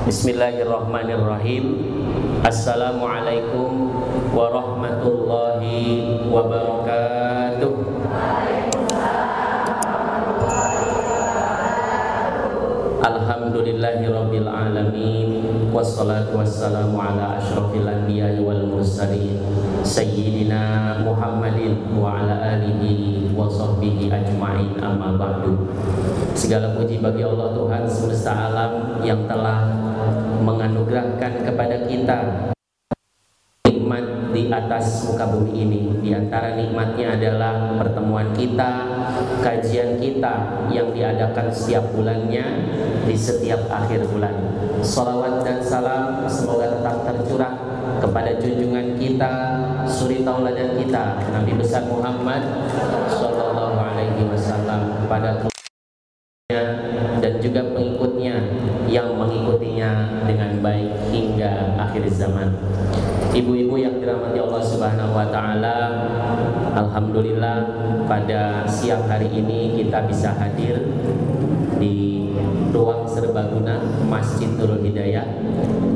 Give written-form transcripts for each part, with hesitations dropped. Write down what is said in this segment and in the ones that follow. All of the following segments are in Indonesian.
Bismillahirrahmanirrahim. Assalamualaikum warahmatullahi wabarakatuh. Alhamdulillahirabbil alamin, wassalatu wassalamu ala asyrafil anbiya'i wal mursalin sayyidina Muhammadin wa ala alihi wa sahbihi ajma'in, amma ba'du. Segala puji bagi Allah Tuhan semesta alam yang telah menganugerahkan kepada kita nikmat di atas muka bumi ini. Di antara nikmatnya adalah pertemuan kita, kajian kita yang diadakan setiap bulannya di setiap akhir bulan. Salawat dan salam semoga tetap tercurah kepada junjungan kita, suri tauladan kita, Nabi besar Muhammad sallallahu alaihi wasallam, kepada dan juga pengikutnya yang mengikutinya dengan baik hingga akhir zaman. Ibu-ibu yang dirahmati Allah Subhanahu wa taala, alhamdulillah pada siang hari ini kita bisa hadir di ruang serbaguna Masjid Nurul Hidayah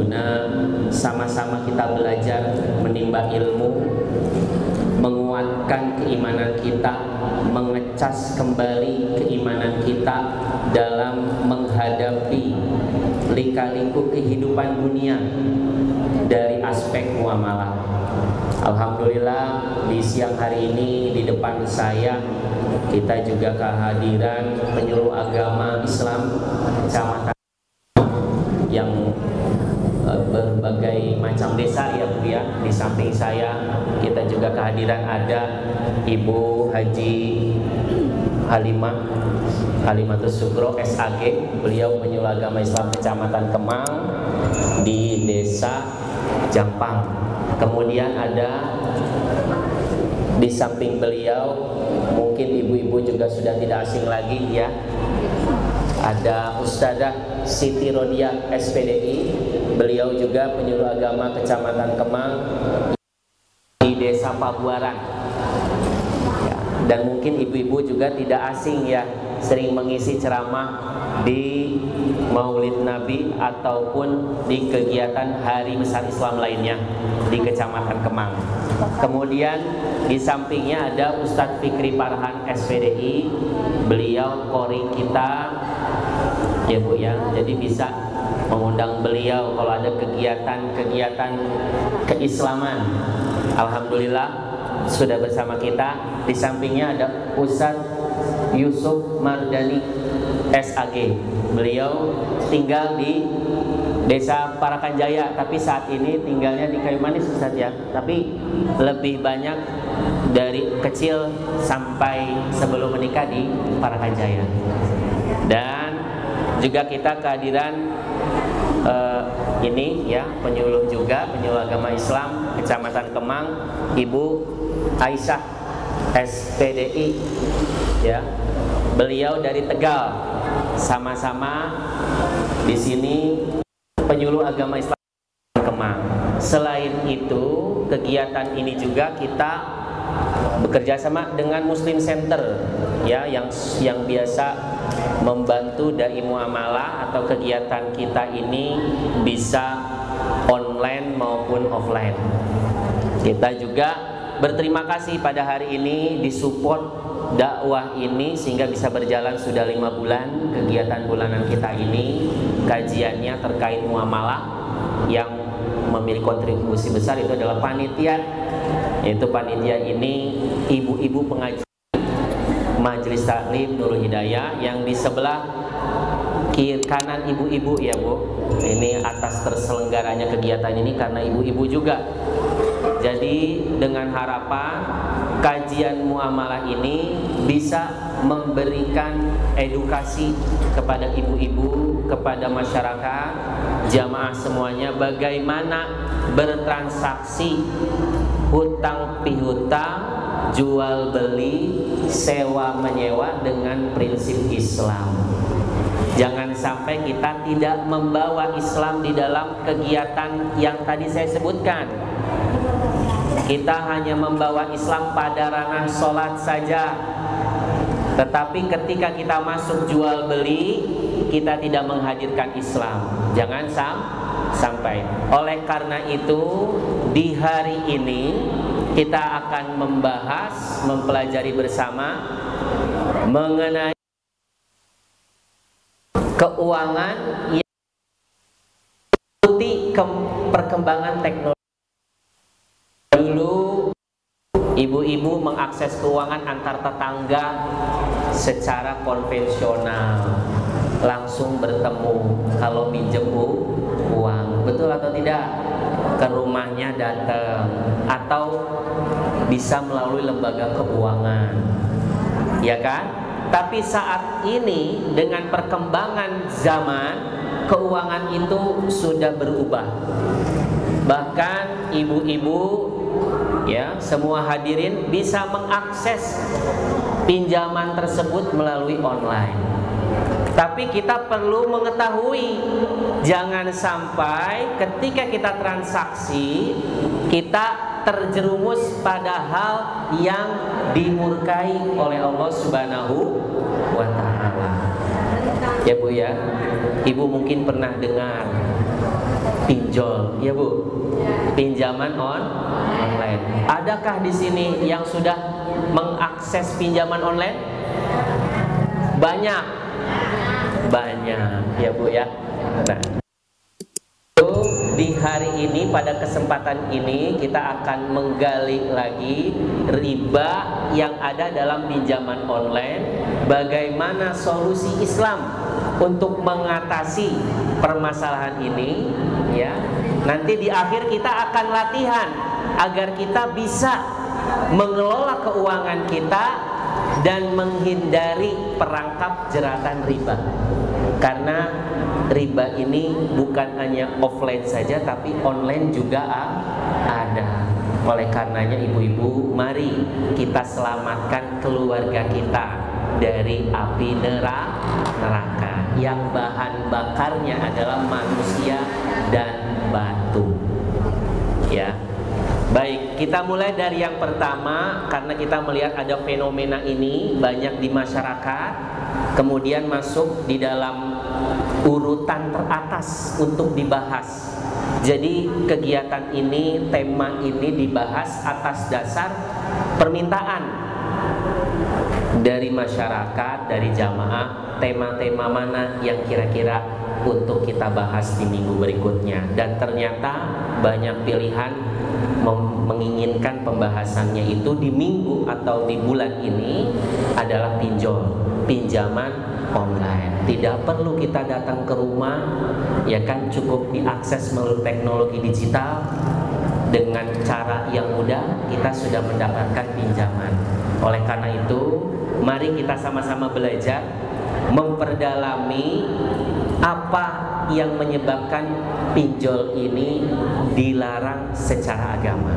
guna sama-sama kita belajar, menimba ilmu, menguatkan keimanan kita, mengecas kembali keimanan kita dalam menghadapi lika-liku kehidupan dunia dari aspek muamalah. Alhamdulillah di siang hari ini di depan saya kita juga kehadiran penyuluh agama Islam kecamatan yang berbagai macam desa ya Bu ya. Di samping saya kita juga kehadiran ada Ibu Haji Halimatus Sugro SAG, beliau penyuluh agama Islam kecamatan Kemang di desa Jampang. Kemudian ada di samping beliau, mungkin ibu-ibu juga sudah tidak asing lagi ya, ada Ustadzah Siti Rodia SPDI, beliau juga penyuluh agama kecamatan Kemang di desa Pabuaran ya. Dan mungkin ibu-ibu juga tidak asing ya, sering mengisi ceramah di Maulid Nabi ataupun di kegiatan Hari Besar Islam lainnya di Kecamatan Kemang. Kemudian di sampingnya ada Ustadz Fikri Farhan SPDI, beliau kori kita ya Bu ya. Jadi bisa mengundang beliau kalau ada kegiatan-kegiatan keislaman. Alhamdulillah sudah bersama kita. Di sampingnya ada Ustadz Yusuf Mardani SAG, beliau tinggal di desa Parakan Jaya, tapi saat ini tinggalnya di Kayu Manis Ustaz ya. Tapi lebih banyak dari kecil sampai sebelum menikah di Parakan Jaya. Dan juga kita kehadiran ini ya, penyuluh juga, penyuluh agama Islam Kecamatan Kemang, Ibu Aisyah SPDI ya. Beliau dari Tegal, sama-sama di sini penyuluh agama Islam Kemang. Selain itu, kegiatan ini juga kita bekerja sama dengan Muslim Center ya, yang biasa membantu dai muamalah atau kegiatan kita ini bisa online maupun offline. Kita juga berterima kasih pada hari ini disupport dakwah ini sehingga bisa berjalan sudah 5 bulan. Kegiatan bulanan kita ini kajiannya terkait muamalah, yang memiliki kontribusi besar itu adalah panitia, yaitu panitia ini ibu-ibu pengaji Majelis Taklim Nurul Hidayah, yang di sebelah kiri kanan ibu-ibu ya Bu. Ini atas terselenggaranya kegiatan ini karena ibu-ibu juga. Jadi dengan harapan kajian muamalah ini bisa memberikan edukasi kepada ibu-ibu, kepada masyarakat, jamaah semuanya, bagaimana bertransaksi hutang pihutang, jual beli, sewa menyewa dengan prinsip Islam. Jangan sampai kita tidak membawa Islam di dalam kegiatan yang tadi saya sebutkan. Kita hanya membawa Islam pada ranah sholat saja. Tetapi ketika kita masuk jual beli, kita tidak menghadirkan Islam. Jangan sampai. Oleh karena itu, di hari ini kita akan membahas, mempelajari bersama mengenai keuangan yang mengikuti perkembangan teknologi. Dulu ibu-ibu mengakses keuangan antar tetangga secara konvensional, langsung bertemu kalau minjem uang, betul atau tidak? Ke rumahnya datang, atau bisa melalui lembaga keuangan, ya kan? Tapi saat ini dengan perkembangan zaman, keuangan itu sudah berubah. Bahkan ibu-ibu, ya, semua hadirin bisa mengakses pinjaman tersebut melalui online. Tapi kita perlu mengetahui, jangan sampai ketika kita transaksi kita terjerumus pada hal yang dimurkai oleh Allah Subhanahu wa Ta'ala. Ya Bu ya, Ibu mungkin pernah dengar pinjol, ya Bu, pinjaman online. Adakah di sini yang sudah mengakses pinjaman online? Banyak, ya Bu ya. Nah, di hari ini, pada kesempatan ini kita akan menggali lagi riba yang ada dalam pinjaman online. Bagaimana solusi Islam untuk mengatasi permasalahan ini, ya. Nanti di akhir kita akan latihan agar kita bisa mengelola keuangan kita dan menghindari perangkap jeratan riba. Karena riba ini bukan hanya offline saja, tapi online juga ada. Oleh karenanya ibu-ibu, mari kita selamatkan keluarga kita dari api neraka yang bahan bakarnya adalah manusia dan batu. Ya. Baik, kita mulai dari yang pertama, karena kita melihat ada fenomena ini banyak di masyarakat, kemudian masuk di dalam urutan teratas untuk dibahas. Jadi kegiatan ini, tema ini dibahas atas dasar permintaan dari masyarakat, dari jamaah, tema-tema mana yang kira-kira untuk kita bahas di minggu berikutnya. Dan ternyata banyak pilihan menginginkan pembahasannya itu di minggu atau di bulan ini adalah pinjaman online. Tidak perlu kita datang ke rumah, ya kan, cukup diakses melalui teknologi digital. Dengan cara yang mudah kita sudah mendapatkan pinjaman. Oleh karena itu, mari kita sama-sama belajar memperdalami apa yang menyebabkan pinjol ini dilarang secara agama.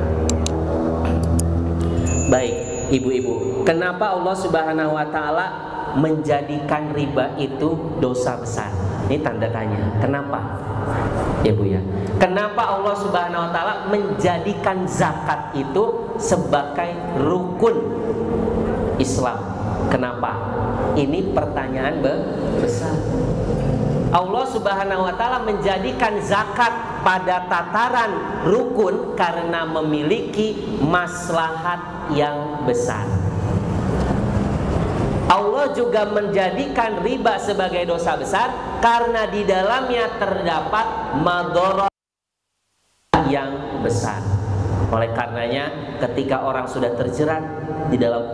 Baik, ibu-ibu, kenapa Allah Subhanahu wa Ta'ala menjadikan riba itu dosa besar? Ini tanda tanya. Kenapa? Ya Bu ya. Kenapa Allah Subhanahu wa Ta'ala menjadikan zakat itu sebagai rukun Islam? Kenapa? Ini pertanyaan besar. Allah Subhanahu wa Ta'ala menjadikan zakat pada tataran rukun karena memiliki maslahat yang besar. Allah juga menjadikan riba sebagai dosa besar karena di dalamnya terdapat madharat yang besar. Oleh karenanya, ketika orang sudah terjerat di dalam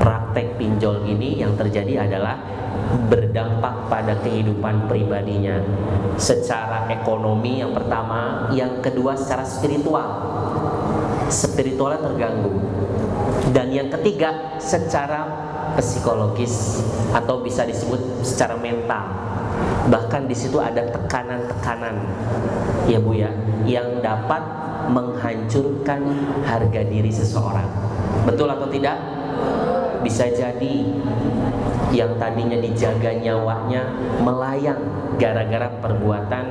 praktek pinjol ini, yang terjadi adalah berdampak pada kehidupan pribadinya secara ekonomi yang pertama, yang kedua secara spiritualnya terganggu, dan yang ketiga secara psikologis atau bisa disebut secara mental. Bahkan di situ ada tekanan-tekanan, ya Bu ya, yang dapat menghancurkan harga diri seseorang. Betul atau tidak? Bisa jadi yang tadinya dijaga nyawanya melayang gara-gara perbuatan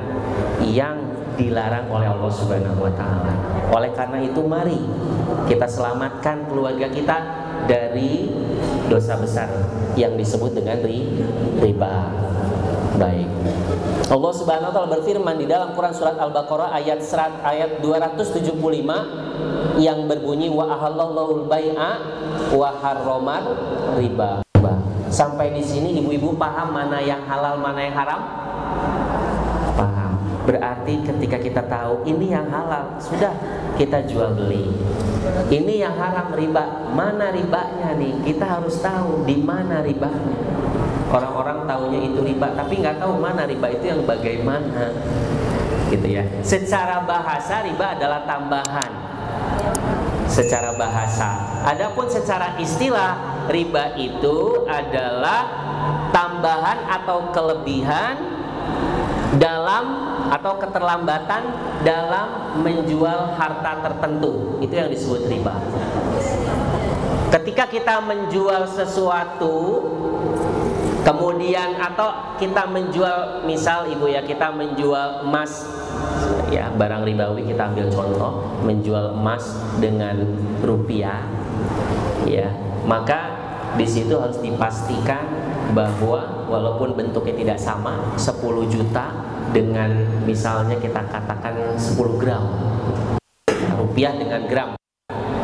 yang dilarang oleh Allah Subhanahu wa Ta'ala. Oleh karena itu, mari kita selamatkan keluarga kita dari dosa besar yang disebut dengan riba. Baik. Allah Subhanahu wa taala berfirman di dalam Quran surat Al-Baqarah ayat 275 yang berbunyi wa ahallallahu al-bai'a wa harramar riba. Sampai di sini ibu-ibu paham mana yang halal, mana yang haram? Paham. Berarti ketika kita tahu ini yang halal, sudah kita jual beli. Ini yang haram, riba. Mana ribanya nih? Kita harus tahu di mana ribanya. Orang-orang taunya itu riba, tapi nggak tahu mana riba itu yang bagaimana, gitu ya. Secara bahasa riba adalah tambahan. Secara bahasa. Adapun secara istilah riba itu adalah tambahan atau kelebihan dalam atau keterlambatan dalam menjual harta tertentu. Itu yang disebut riba. Ketika kita menjual sesuatu, kemudian atau kita menjual, misal ibu ya, kita menjual emas ya, barang ribawi, kita ambil contoh menjual emas dengan rupiah ya, maka di situ harus dipastikan bahwa walaupun bentuknya tidak sama, 10 juta dengan misalnya kita katakan 10 gram rupiah dengan gram,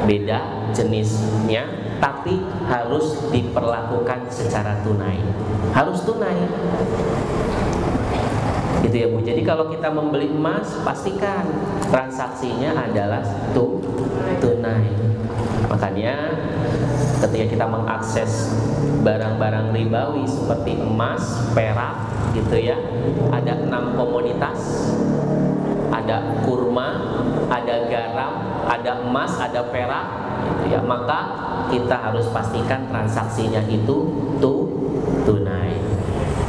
beda jenisnya, tapi harus diperlakukan secara tunai, harus tunai, gitu ya Bu. Jadi kalau kita membeli emas, pastikan transaksinya adalah tunai. Makanya ketika kita mengakses barang-barang ribawi seperti emas, perak, gitu ya, ada 6 komoditas, ada kurma, ada garam, ada emas, ada perak, gitu ya. Maka kita harus pastikan transaksinya itu tunai.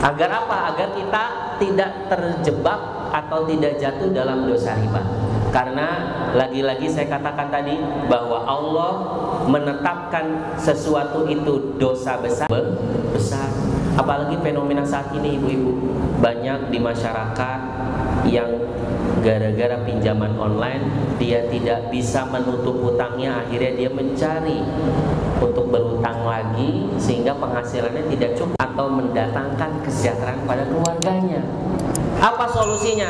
Agar apa? Agar kita tidak terjebak atau tidak jatuh dalam dosa riba. Karena lagi-lagi saya katakan tadi bahwa Allah menetapkan sesuatu itu dosa besar. Apalagi fenomena saat ini ibu-ibu, banyak di masyarakat yang gara-gara pinjaman online dia tidak bisa menutup hutangnya, akhirnya dia mencari untuk berhutang lagi sehingga penghasilannya tidak cukup atau mendatangkan kesejahteraan pada keluarganya. Apa solusinya?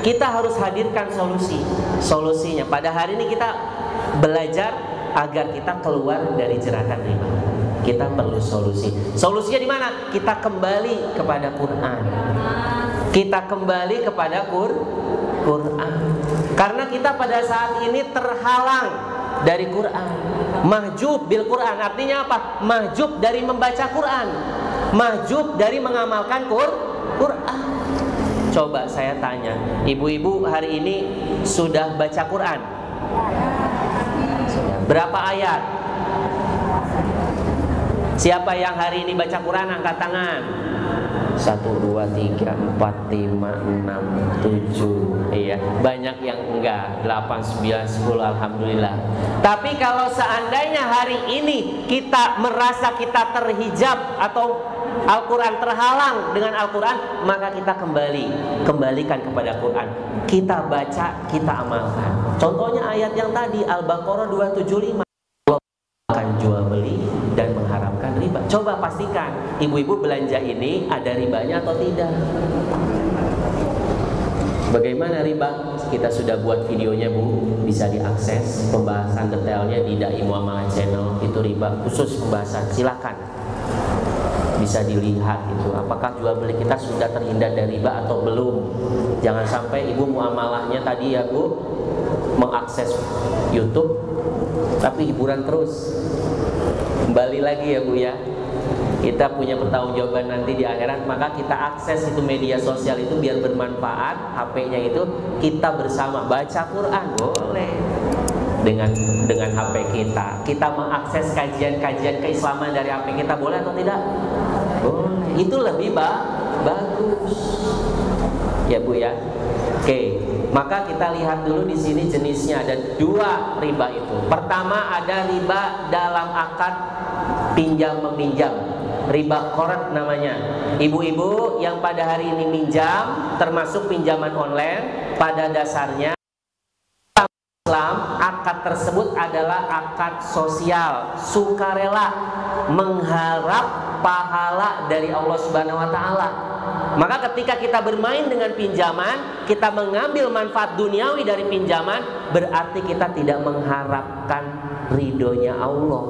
Kita harus hadirkan solusinya. Pada hari ini kita belajar agar kita keluar dari jeratan riba. Kita perlu solusi. Solusinya di mana? Kita kembali kepada Quran. Kita kembali kepada Quran. Karena kita pada saat ini terhalang dari Quran. Mahjub bil Quran artinya apa? Mahjub dari membaca Quran. Mahjub dari mengamalkan Quran. Coba saya tanya, ibu-ibu hari ini sudah baca Quran? Berapa ayat? Siapa yang hari ini baca Quran angkat tangan? 1, 2, 3, 4, 5, 6, 7. Iya, banyak yang enggak. 8, 9, 10, alhamdulillah. Tapi kalau seandainya hari ini kita merasa kita terhijab atau Al-Quran terhalang dengan Al-Quran, maka kita kembalikan kepada Quran. Kita baca, kita amalkan. Contohnya ayat yang tadi Al-Baqarah 275. Akan jual beli dan mengharamkan riba. Coba pastikan ibu-ibu belanja ini ada ribanya atau tidak. Bagaimana riba? Kita sudah buat videonya Bu, bisa diakses pembahasan detailnya di Dai Muamalah Channel. Itu riba khusus pembahasan, silakan bisa dilihat itu. Apakah jual beli kita sudah terhindar dari riba atau belum? Jangan sampai ibu muamalahnya tadi ya Bu, mengakses YouTube tapi hiburan terus. Kembali lagi ya Bu ya, kita punya pertanggungjawaban nanti di akhirat. Maka kita akses itu media sosial itu biar bermanfaat. HP-nya itu kita bersama baca Quran boleh dengan HP kita. Kita mengakses kajian-kajian keislaman dari HP kita boleh atau tidak? Boleh. Itu lebih bagus ya Bu ya. Oke, maka kita lihat dulu di sini jenisnya ada 2 riba itu. Pertama ada riba dalam akad pinjam meminjam, riba qarat namanya. Ibu-ibu yang pada hari ini minjam, termasuk pinjaman online, pada dasarnya Islam akad tersebut adalah akad sosial, sukarela, mengharap pahala dari Allah Subhanahu wa taala. Maka ketika kita bermain dengan pinjaman, kita mengambil manfaat duniawi dari pinjaman, berarti kita tidak mengharapkan ridhonya Allah.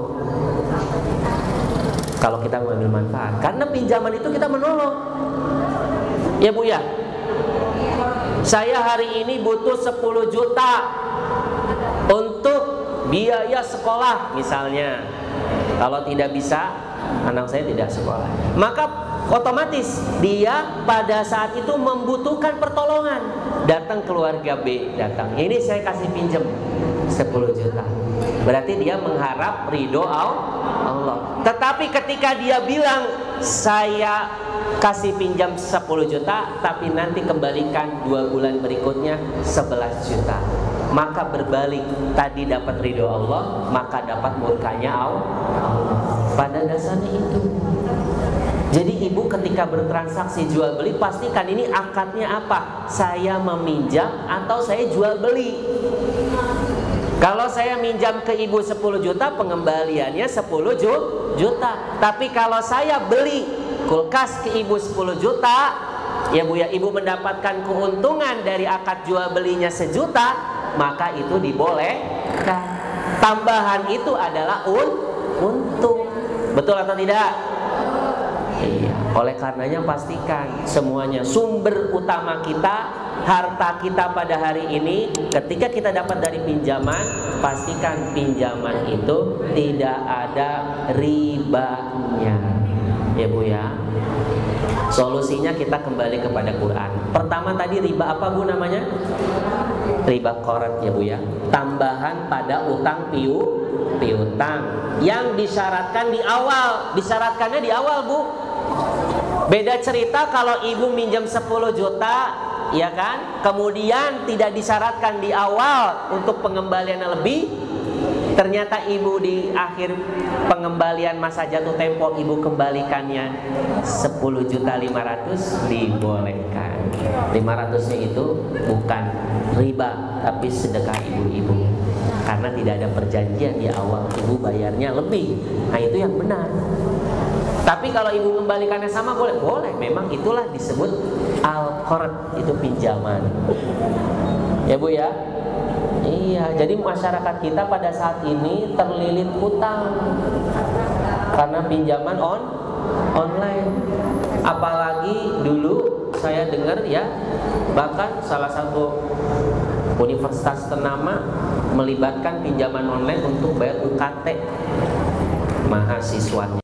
Kalau kita mengambil manfaat, karena pinjaman itu kita menolong. Ya Bu ya, saya hari ini butuh 10 juta untuk biaya sekolah misalnya. Kalau tidak bisa, anak saya tidak sekolah, maka otomatis dia pada saat itu membutuhkan pertolongan. Datang keluarga B, datang, ini saya kasih pinjam 10 juta. Berarti dia mengharap ridho Allah. Tetapi ketika dia bilang, saya kasih pinjam 10 juta, tapi nanti kembalikan 2 bulan berikutnya 11 juta, maka berbalik, tadi dapat ridho Allah, maka dapat murkanya Allah. Pada dasarnya itu. Jadi ibu ketika bertransaksi jual beli, pastikan ini akadnya apa? Saya meminjam atau saya jual beli. Kalau saya minjam ke ibu 10 juta, pengembaliannya 10 juta. Tapi kalau saya beli kulkas ke ibu 10 juta, ya Bu ya, ibu mendapatkan keuntungan dari akad jual belinya 1 juta, maka itu dibolehkan. Tambahan itu adalah untung. Betul atau tidak? Iya. Oleh karenanya pastikan semuanya, sumber utama kita, harta kita pada hari ini, ketika kita dapat dari pinjaman, pastikan pinjaman itu tidak ada ribanya. Ya Bu ya. Solusinya kita kembali kepada Quran. Pertama tadi riba apa Bu namanya? Riba qarat ya Bu ya. Tambahan pada utang piutang yang disyaratkan di awal. Disyaratkannya di awal Bu. Beda cerita kalau ibu minjam 10 juta, ya kan? Kemudian tidak disyaratkan di awal untuk pengembaliannya lebih. Ternyata ibu di akhir pengembalian masa jatuh tempo, ibu kembalikannya 10.500.000, dibolehkan. 500-nya itu bukan riba, tapi sedekah ibu-ibu. Karena tidak ada perjanjian di awal, ibu bayarnya lebih. Nah itu yang benar. Tapi kalau ibu mengembalikannya sama, boleh? Boleh, memang itulah disebut al-qard, itu pinjaman. Ya Bu ya. Iya, jadi masyarakat kita pada saat ini terlilit hutang karena pinjaman online. Apalagi dulu saya dengar ya, bahkan salah satu universitas ternama melibatkan pinjaman online untuk bayar UKT mahasiswanya.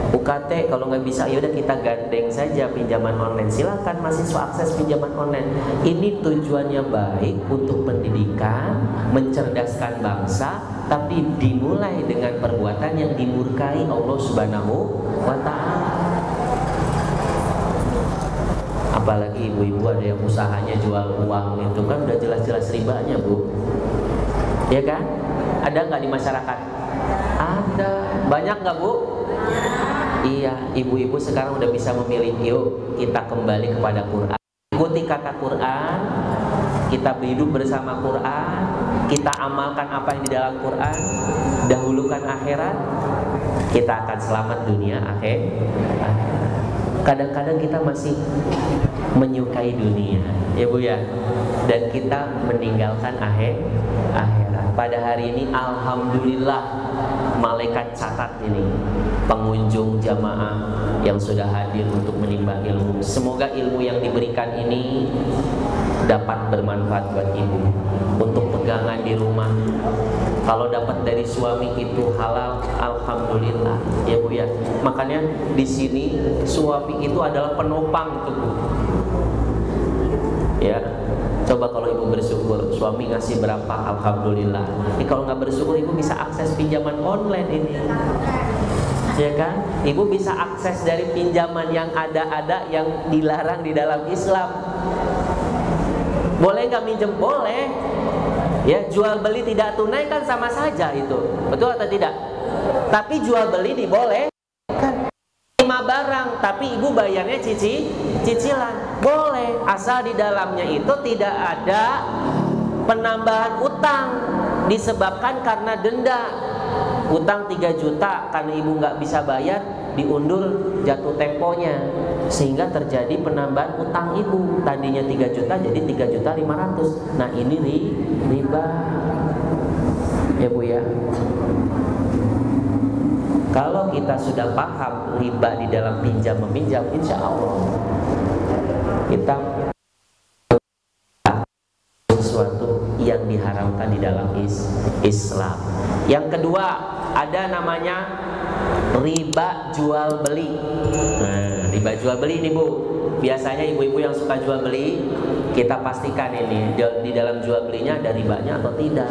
UKT kalau nggak bisa, yaudah kita gandeng saja pinjaman online. Silakan mahasiswa akses pinjaman online. Ini tujuannya baik untuk pendidikan, mencerdaskan bangsa, tapi dimulai dengan perbuatan yang dimurkai Allah Subhanahu wa Ta'ala. Apalagi ibu-ibu ada yang usahanya jual uang, itu kan udah jelas-jelas ribanya Bu. Ya kan? Ada nggak di masyarakat? Ada. Banyak nggak Bu? Iya, ibu-ibu sekarang udah bisa memilih. Yuk kita kembali kepada Quran, ikuti kata Quran, kita hidup bersama Quran, kita amalkan apa yang di dalam Quran, dahulukan akhirat, kita akan selamat dunia akhir. Kadang-kadang kita masih menyukai dunia, ya Bu ya, dan kita meninggalkan akhirat. Pada hari ini alhamdulillah, malaikat catat ini pengunjung jamaah yang sudah hadir untuk menimba ilmu. Semoga ilmu yang diberikan ini dapat bermanfaat buat ibu untuk pegangan di rumah. Kalau dapat dari suami itu halal, alhamdulillah ya Bu ya. Makanya di sini suami itu adalah penopang itu Bu. Ya. Coba kalau ibu bersyukur, suami ngasih berapa, alhamdulillah. Ini kalau nggak bersyukur, ibu bisa akses pinjaman online ini, ya kan? Ibu bisa akses dari pinjaman yang ada yang dilarang di dalam Islam. Boleh nggak minjem? Boleh. Ya, jual beli tidak tunai kan sama saja itu, betul atau tidak? Tapi jual beli dibolehkan. Terima barang, tapi ibu bayarnya cicilan, boleh, asal di dalamnya itu tidak ada penambahan utang disebabkan karena denda. Utang 3 juta karena ibu nggak bisa bayar, diundur jatuh temponya, sehingga terjadi penambahan utang ibu. Tadinya 3 juta jadi 3.500.000. Nah ini riba ya Bu ya. Kalau kita sudah paham riba di dalam pinjam meminjam, insya Allah kita sesuatu yang diharamkan di dalam Islam. Yang kedua, ada namanya riba jual beli. Nah, riba jual beli ini Bu, biasanya ibu-ibu yang suka jual beli, kita pastikan ini di dalam jual belinya ada ribanya atau tidak.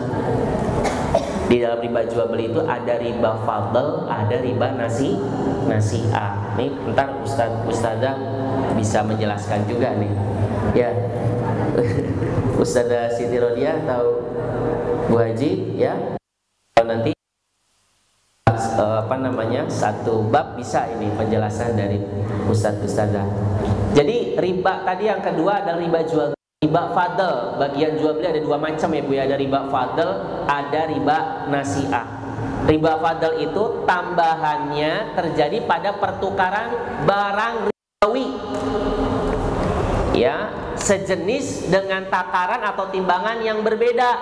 Di dalam riba jual beli itu ada riba fadl, ada riba nasi'ah. Nih, ntar Ustazah bisa menjelaskan juga nih. Ya, Ustazah Siti Rodiah atau Bu Haji ya. Nanti satu bab bisa ini penjelasan dari Ustazah. Jadi riba tadi yang kedua adalah riba jual. Riba fadl, bagian jual beli ada 2 macam ya Bu ya. Ada riba fadl, ada riba nasi'ah. Riba fadl itu tambahannya terjadi pada pertukaran barang ribawi, ya, sejenis dengan takaran atau timbangan yang berbeda.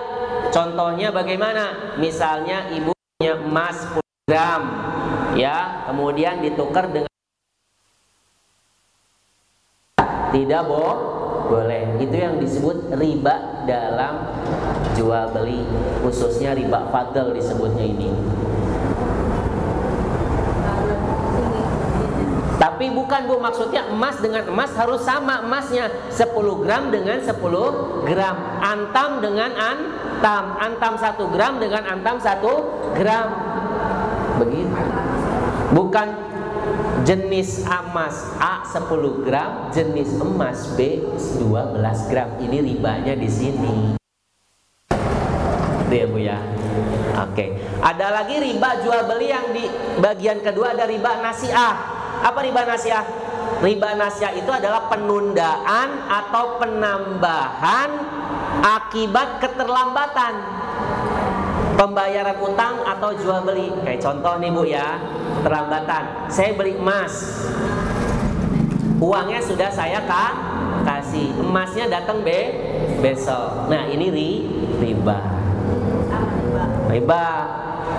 Contohnya bagaimana? Misalnya ibu punya emas 10 gram, ya, kemudian ditukar dengan tidak boleh. Itu yang disebut riba dalam jual beli, khususnya riba fadl disebutnya ini. Tapi bukan Bu, maksudnya emas dengan emas harus sama emasnya, 10 gram dengan 10 gram, antam dengan antam 1 gram dengan antam 1 gram. Begitu. Bukan jenis emas A 10 gram, jenis emas B 12 gram. Ini ribanya di sini. Itu ya Bu ya. Oke. Ada lagi riba jual beli yang di bagian kedua, ada riba nasi'ah. Apa riba nasi'ah? Riba nasi'ah itu adalah penundaan atau penambahan akibat keterlambatan pembayaran utang atau jual beli. Kayak contoh nih Bu ya, keterlambatan. Saya beli emas, uangnya sudah saya kasih, emasnya datang besok. Nah ini riba.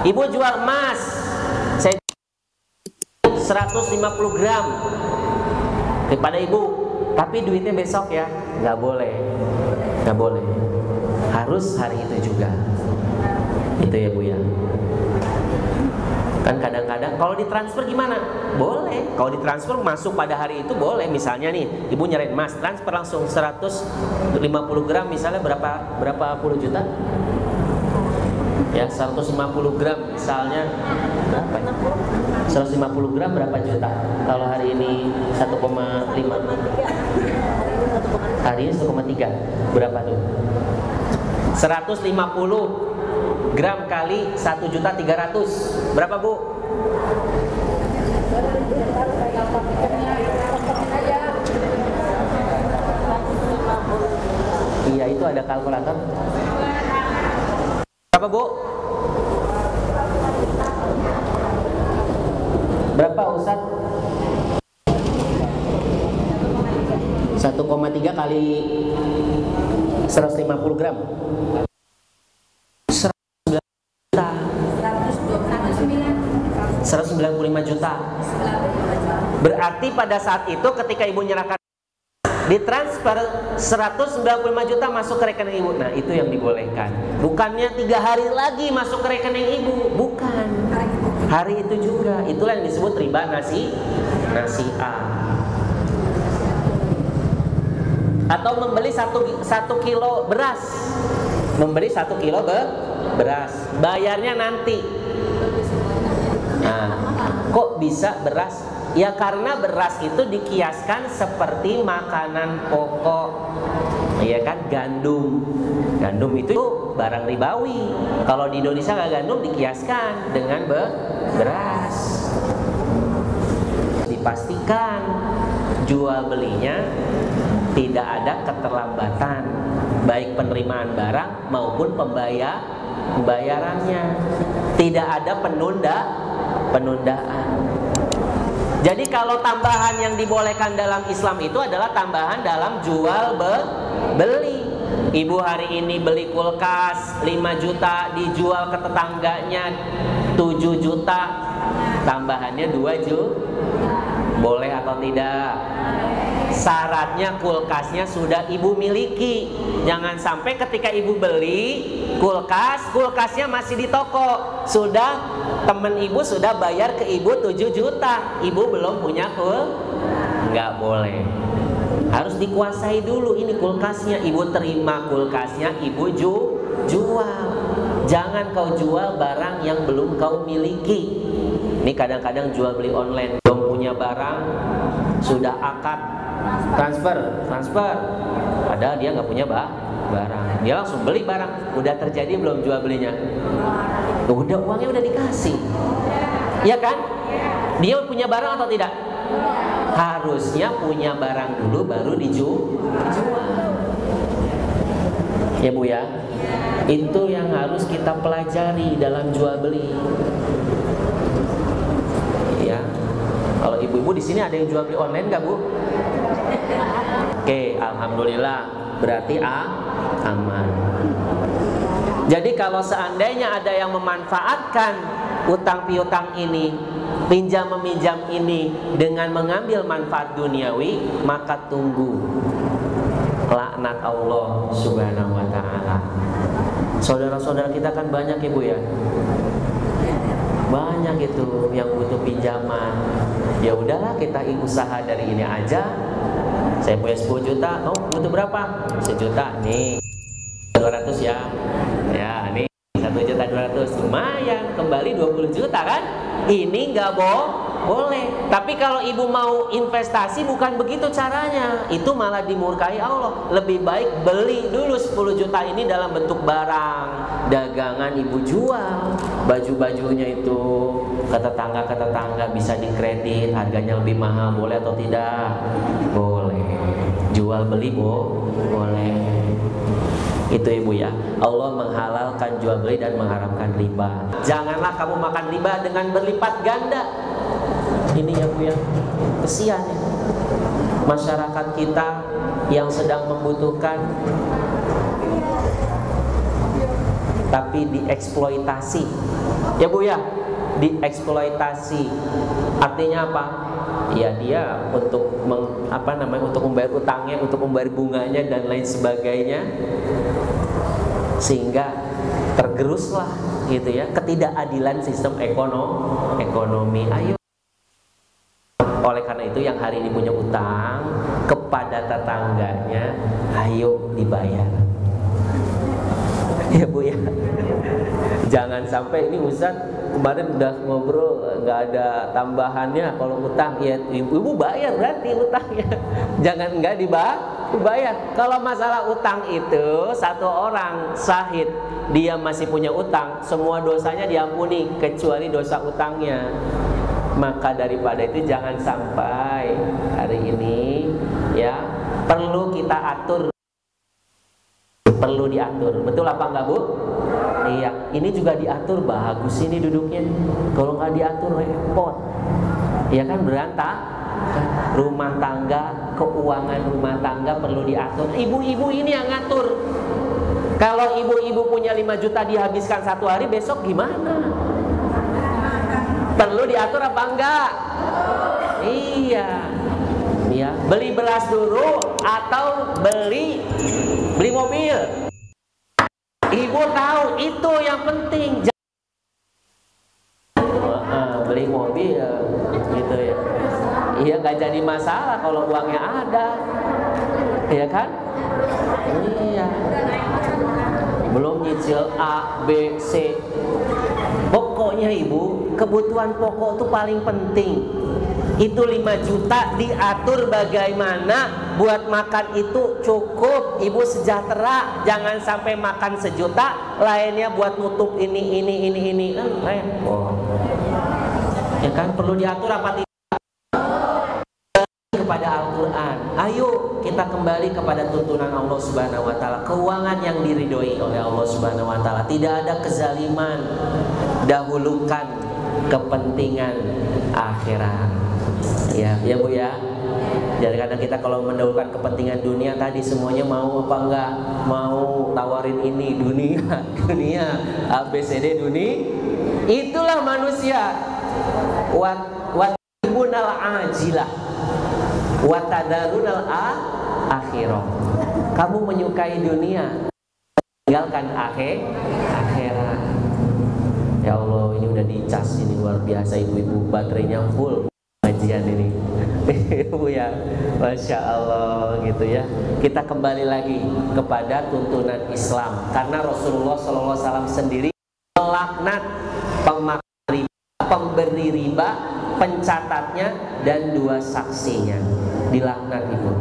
Ibu jual emas, saya 150 gram kepada ibu, tapi duitnya besok ya. Nggak boleh, harus hari itu juga. Itu ya Bu ya. Kan kadang-kadang kalau ditransfer gimana? Boleh. Kalau ditransfer masuk pada hari itu boleh. Misalnya nih, ibu nyerahin emas, transfer langsung 150 gram, misalnya berapa puluh juta? Ya, 150 gram misalnya berapa? 150 gram berapa juta? Kalau hari ini 1,5, hari ini 1,3, berapa tuh? 150 gram kali 1.300.000 berapa Bu? Iya, itu ada kalkulator. Berapa Bu? Berapa Ustaz? 1,3 kali 150 gram 195 juta. Berarti pada saat itu ketika ibu nyerahkan, ditransfer 195 juta masuk ke rekening ibu. Nah itu yang dibolehkan. Bukannya 3 hari lagi masuk ke rekening ibu, bukan, hari itu juga. Itulah yang disebut riba nasi'ah. Atau membeli 1 kilo beras, membeli 1 kilo beras, bayarnya nanti. Nah, kok bisa beras? Ya karena beras itu dikiaskan seperti makanan pokok, ya kan, gandum. Gandum itu barang ribawi. Kalau di Indonesia nggak gandum, dikiaskan dengan beras. Dipastikan jual belinya tidak ada keterlambatan, baik penerimaan barang maupun pembayarannya. Tidak ada penundaan. Jadi kalau tambahan yang dibolehkan dalam Islam itu adalah tambahan dalam jual beli. Ibu hari ini beli kulkas 5 juta, dijual ke tetangganya 7 juta, tambahannya 2 juta. Boleh atau tidak? Syaratnya kulkasnya sudah ibu miliki. Jangan sampai ketika ibu beli kulkasnya masih di toko. Sudah temen ibu sudah bayar ke ibu 7 juta, ibu belum punya nggak boleh. Harus dikuasai dulu ini kulkasnya. Ibu terima kulkasnya, ibu jual. Jangan kau jual barang yang belum kau miliki. Ini kadang-kadang jual beli online, belum punya barang, sudah akad transfer. Padahal dia nggak punya barang. Dia langsung beli barang. Udah terjadi belum jual belinya? Udah, uangnya udah dikasih. Iya kan? Dia punya barang atau tidak? Harusnya punya barang dulu baru dijual. Ya Bu ya. Itu yang harus kita pelajari dalam jual beli. Ya. Kalau ibu-ibu di sini ada yang jual beli online nggak Bu? Oke, alhamdulillah. Berarti aman. Jadi kalau seandainya ada yang memanfaatkan utang piutang ini, pinjam meminjam ini dengan mengambil manfaat duniawi, maka tunggu laknat Allah Subhanahu wa taala. Saudara-saudara kita kan banyak Ibu ya. Banyak itu yang butuh pinjaman. Ya udahlah, kita usaha dari ini aja. Saya punya 10 juta, oh butuh berapa? 1 juta, nih 200 ya. Ya, nih 1.200.000, lumayan, kembali 20 juta kan? Ini nggak boleh. Tapi kalau ibu mau investasi bukan begitu caranya. Itu malah dimurkai Allah. Lebih baik beli dulu 10 juta ini dalam bentuk barang, dagangan ibu jual. Baju-bajunya itu ke tetangga bisa dikredit, harganya lebih mahal, boleh atau tidak? Boleh. Jual beli boleh. Itu Ibu ya. Allah menghalalkan jual beli dan mengharamkan riba. Janganlah kamu makan riba dengan berlipat ganda. Ini ya Bu ya. Kesian ya. Masyarakat kita yang sedang membutuhkan tapi dieksploitasi. Ya Bu ya, dieksploitasi. Artinya apa? Ya dia untuk untuk membayar utangnya, untuk membayar bunganya dan lain sebagainya, sehingga tergeruslah gitu ya ketidakadilan sistem ekonomi. Ayo, oleh karena itu yang hari ini punya utang kepada tetangganya, ayo dibayar. Ya Bu ya. Jangan sampai ini Ustaz kemarin udah ngobrol nggak ada tambahannya kalau utang, ya ibu bayar berarti utangnya. Jangan nggak dibayar. Kalau masalah utang itu satu orang syahid dia masih punya utang, semua dosanya diampuni kecuali dosa utangnya. Maka daripada itu jangan sampai hari ini ya perlu kita atur. Perlu diatur, betul apa enggak Bu? Iya, ini juga diatur, bagus ini duduknya. Kalau nggak diatur repot, ya kan berantakan. Rumah tangga, keuangan rumah tangga perlu diatur. Ibu-ibu ini yang ngatur. Kalau ibu-ibu punya 5 juta dihabiskan 1 hari, besok gimana? Perlu diatur apa enggak? Iya. Ya, beli beras dulu atau beli mobil. Ibu tahu itu yang penting. Beli mobil gitu ya. Iya, nggak jadi masalah kalau uangnya ada, ya kan? Iya. Belum nyicil A, B, C. Pokoknya ibu, kebutuhan pokok itu paling penting. Itu 5 juta diatur bagaimana buat makan itu cukup, ibu sejahtera. Jangan sampai makan 1 juta, lainnya buat nutup ini. Repot. Ya kan, perlu diatur apa tidak? Kepada Al-Quran. Ayo kita kembali kepada tuntunan Allah Subhanahu wa taala. Keuangan yang diridhoi oleh Allah Subhanahu wa taala. Tidak ada kezaliman. Dahulukan kepentingan akhirat. Ya Bu ya. Jadi kadang kita kalau mendahulukan kepentingan dunia tadi semuanya mau apa enggak, mau tawarin ini dunia ABCD dunia, itulah manusia. Watibunal ajilah, watadarunal akhirah. Kamu menyukai dunia, tinggalkan akhirat. Ya Allah, ini udah dicas ini luar biasa ibu-ibu, baterainya full kajian ini. Ibu ya, Masya Allah gitu ya. Kita kembali lagi kepada tuntunan Islam, karena Rasulullah SAW sendiri melaknat pemakan riba, pemberi riba, pencatatnya dan 2 saksinya, dilaknat ibu.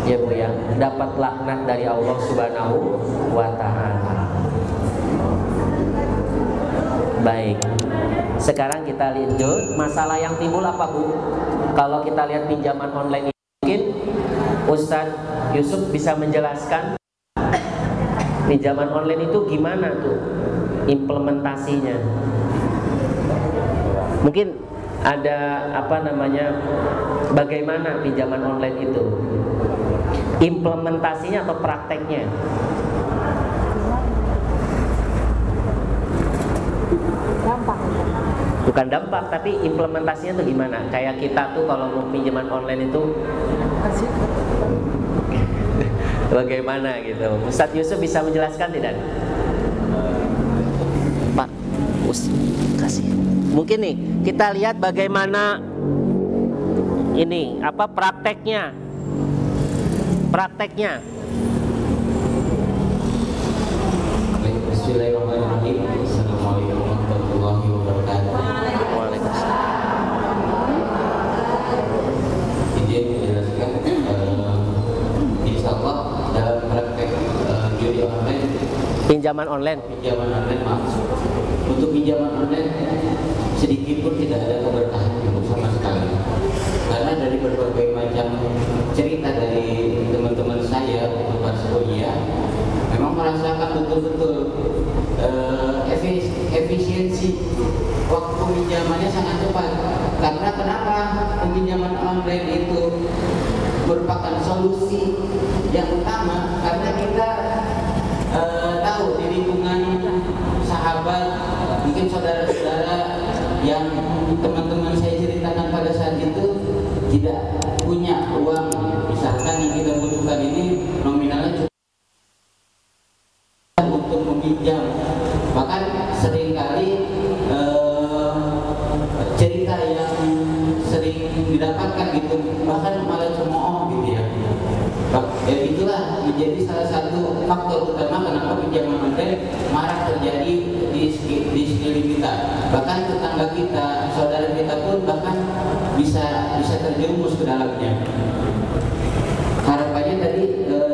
Ya Bu ya, dapat laknat dari Allah Subhanahu wa Ta'ala. Baik. Sekarang kita lanjut, masalah yang timbul apa Bu? Kalau kita lihat pinjaman online ini, mungkin Ustadz Yusuf bisa menjelaskan pinjaman online itu gimana tuh implementasinya? Mungkin ada bagaimana pinjaman online itu? Implementasinya atau prakteknya? Dampak. Bukan dampak, tapi implementasinya tuh gimana? Kayak kita tuh kalau mau pinjaman online itu bagaimana gitu? Ustadz Yusuf bisa menjelaskan tidak? Pak, kasih. Mungkin nih kita lihat bagaimana ini prakteknya. Bismillahirrahmanirrahim. Assalamualaikum warahmatullahi wabarakatuh. Izin menjelaskan, insya Allah dalam praktek judi online, pinjaman online maaf, untuk pinjaman online sedikit pun tidak ada keberkahan sama sekali, karena dari berbagai macam cerita dari teman-teman saya waktu pas kuliah memang merasakan betul-betul efisiensi waktu pinjamannya sangat cepat. Karena kenapa pinjaman online itu merupakan solusi yang utama? Karena kita tahu di lingkungan sahabat, mungkin saudara-saudara yang teman-teman saya ceritakan pada saat itu tidak punya uang, misalkan yang kita butuhkan ini nominalnya untuk meminjam. Bahkan seringkali cerita yang sering didapatkan gitu, bahkan malah cemooh gitu ya. Ya itulah menjadi salah satu faktor utama kenapa pinjaman online marak terjadi di sekeliling kita. Bahkan tetangga kita, saudara kita pun bahkan bisa terjerumus ke dalamnya. Harapannya tadi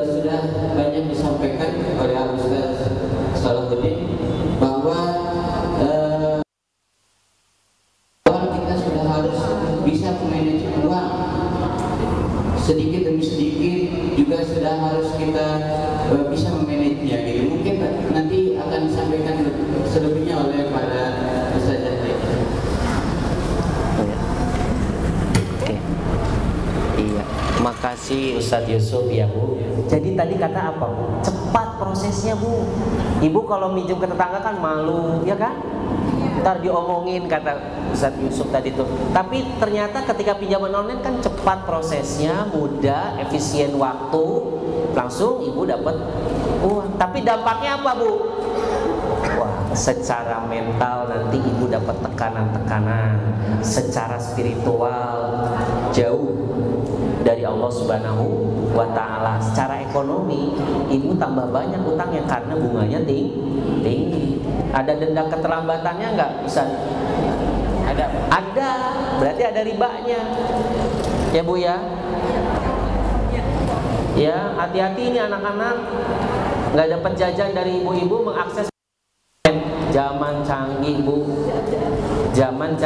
sudah banyak disampaikan oleh Ustaz Salahuddin bahwa kita sudah harus bisa memanage uang sedikit demi sedikit, juga sudah harus kita bisa memanagenya gitu. Mungkin nanti akan disampaikan selebihnya oleh para Ustaz. Makasih Ustadz Yusuf ya Bu. Jadi tadi kata apa Bu? Cepat prosesnya Bu. Ibu kalau minjem ke tetangga kan malu, ya kan? Ntar diomongin kata Ustadz Yusuf tadi tuh. Tapi ternyata ketika pinjaman online kan cepat prosesnya, mudah, efisien waktu, langsung ibu dapat uang. Tapi dampaknya apa Bu? Wah, secara mental nanti ibu dapat tekanan-tekanan, secara spiritual jauh dari Allah Subhanahu wa Ta'ala. Secara ekonomi ibu tambah banyak utangnya karena bunganya tinggi. Ada denda keterlambatannya nggak? Bisa? Ada. Berarti ada ribanya. Ya Bu ya. Ya, hati-hati ini anak-anak nggak dapat jajan dari ibu-ibu mengakses zaman canggih Bu. Zaman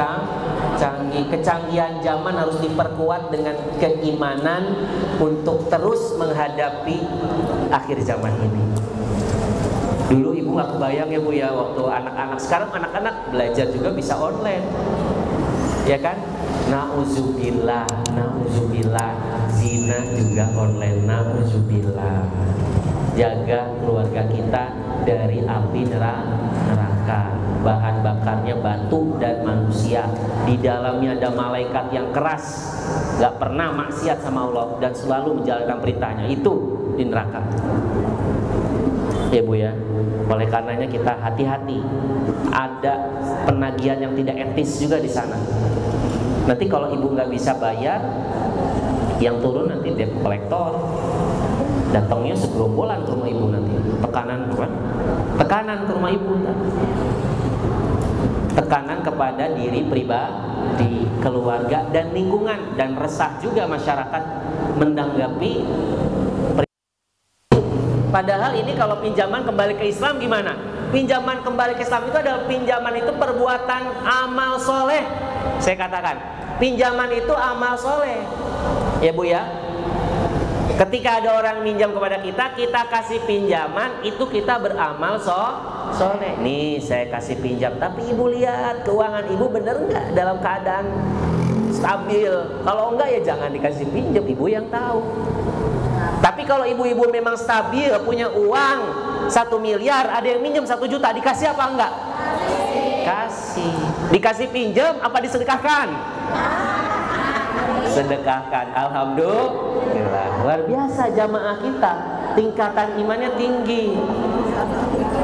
canggih, kecanggihan zaman harus diperkuat dengan keimanan untuk terus menghadapi akhir zaman ini. Dulu ibu nggak kebayang ya Bu ya waktu anak-anak, sekarang anak-anak belajar juga bisa online. ya kan? Nauzubillah, nauzubillah, zina juga online, nauzubillah. Jaga keluarga kita dari api neraka. Bahan bakarnya batu dan manusia. Di dalamnya ada malaikat yang keras, gak pernah maksiat sama Allah dan selalu menjalankan perintahnya. Itu di neraka. Ya Bu ya. Oleh karenanya kita hati-hati. Ada penagihan yang tidak etis juga di sana. Nanti kalau ibu nggak bisa bayar, yang turun nanti debt collector. Datangnya segerombolan ke rumah ibu nanti. Tekanan kan? Tekanan ke rumah ibu. Tekanan kepada diri pribadi, keluarga dan lingkungan, dan resah juga masyarakat menanggapi. Padahal ini kalau pinjaman kembali ke Islam gimana? Pinjaman kembali ke Islam itu adalah pinjaman itu perbuatan amal soleh. Saya katakan, pinjaman itu amal soleh. Ya Bu ya. Ketika ada orang minjam kepada kita, kita kasih pinjaman, itu kita beramal soleh. Nih saya kasih pinjam, tapi ibu lihat keuangan ibu bener nggak dalam keadaan stabil. Kalau enggak ya jangan dikasih pinjam, ibu yang tahu. Tapi kalau ibu-ibu memang stabil, punya uang 1 miliar, ada yang minjem 1 juta, dikasih apa enggak? Kasih. Dikasih pinjam apa disedekahkan? Sedekahkan. Alhamdulillah. Luar biasa jamaah kita, tingkatan imannya tinggi,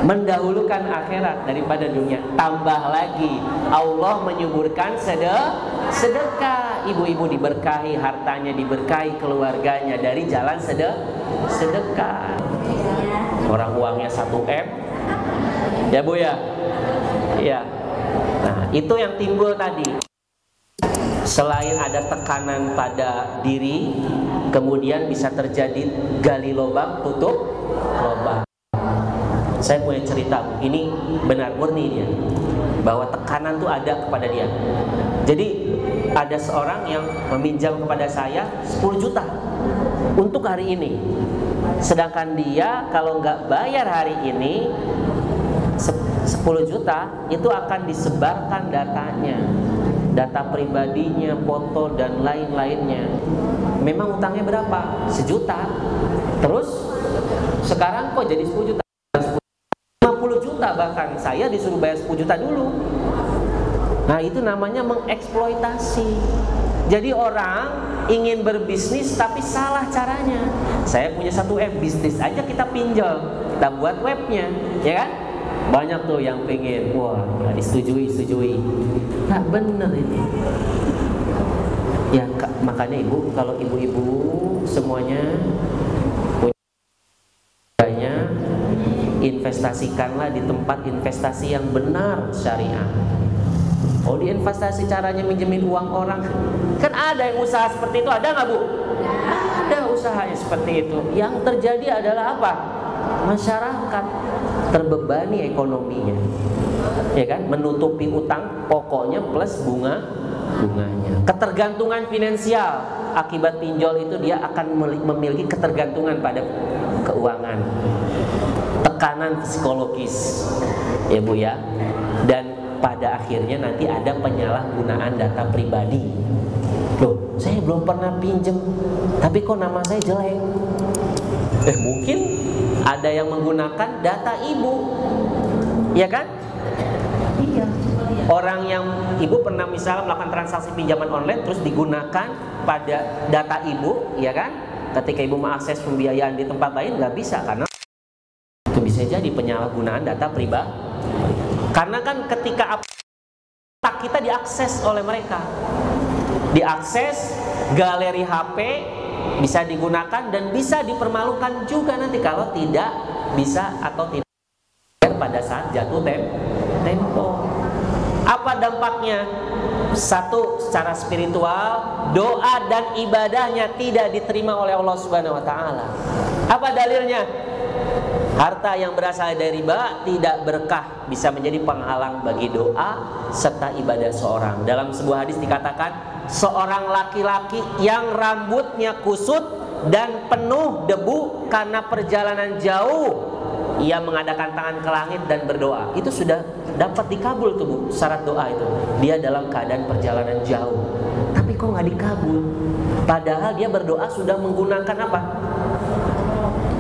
mendahulukan akhirat daripada dunia. Tambah lagi Allah menyuburkan sedekah. Ibu-ibu diberkahi hartanya, diberkahi keluarganya dari jalan sedekah. Orang uangnya 1 M, ya Bu ya. Iya. Nah itu yang timbul tadi. Selain ada tekanan pada diri, kemudian bisa terjadi gali lubang, tutup lubang. Saya punya cerita, ini benar murni dia, bahwa tekanan tuh ada kepada dia. Jadi ada seorang yang meminjam kepada saya 10 juta untuk hari ini. Sedangkan dia kalau nggak bayar hari ini 10 juta itu akan disebarkan datanya, data pribadinya, foto dan lain-lainnya. Memang utangnya berapa? 1 juta. Terus sekarang kok jadi 10 juta? 50 juta bahkan. Saya disuruh bayar 10 juta dulu. Nah itu namanya mengeksploitasi. Jadi orang ingin berbisnis tapi salah caranya. Saya punya 1 web bisnis aja kita pinjam, kita buat webnya, ya kan? Banyak tuh yang pengen, wah disetujui. Nah bener ini. Ya makanya ibu, kalau ibu-ibu semuanya punya, investasikanlah di tempat investasi yang benar syariah. Oh diinvestasi caranya minjemin uang orang, kan ada yang usaha seperti itu, ada nggak Bu? Ada usahanya seperti itu. Yang terjadi adalah apa? Masyarakat terbebani ekonominya, ya kan? Menutupi utang pokoknya plus bunganya. Ketergantungan finansial akibat pinjol itu dia akan memiliki ketergantungan pada keuangan. Tekanan psikologis, ya Bu ya. Dan pada akhirnya nanti ada penyalahgunaan data pribadi. Loh, saya belum pernah pinjem, tapi kok nama saya jelek? Mungkin ada yang menggunakan data ibu, ya kan? Iya. Orang yang ibu pernah misalnya melakukan transaksi pinjaman online terus digunakan pada data ibu, ya kan? Ketika ibu mengakses pembiayaan di tempat lain nggak bisa karena itu bisa jadi penyalahgunaan data pribadi. Karena kan ketika kita diakses oleh mereka, diakses galeri HP bisa digunakan dan bisa dipermalukan juga nanti kalau tidak bisa atau tidak pada saat jatuh tempo. Apa dampaknya? Satu, secara spiritual, doa dan ibadahnya tidak diterima oleh Allah Subhanahu wa taala. Apa dalilnya? Harta yang berasal dari riba tidak berkah, bisa menjadi penghalang bagi doa serta ibadah seorang. Dalam sebuah hadis dikatakan, seorang laki-laki yang rambutnya kusut dan penuh debu karena perjalanan jauh ia mengadakan tangan ke langit dan berdoa. Itu sudah dapat dikabul tuh Bu, syarat doa itu. Dia dalam keadaan perjalanan jauh, tapi kok nggak dikabul? Padahal dia berdoa sudah menggunakan apa?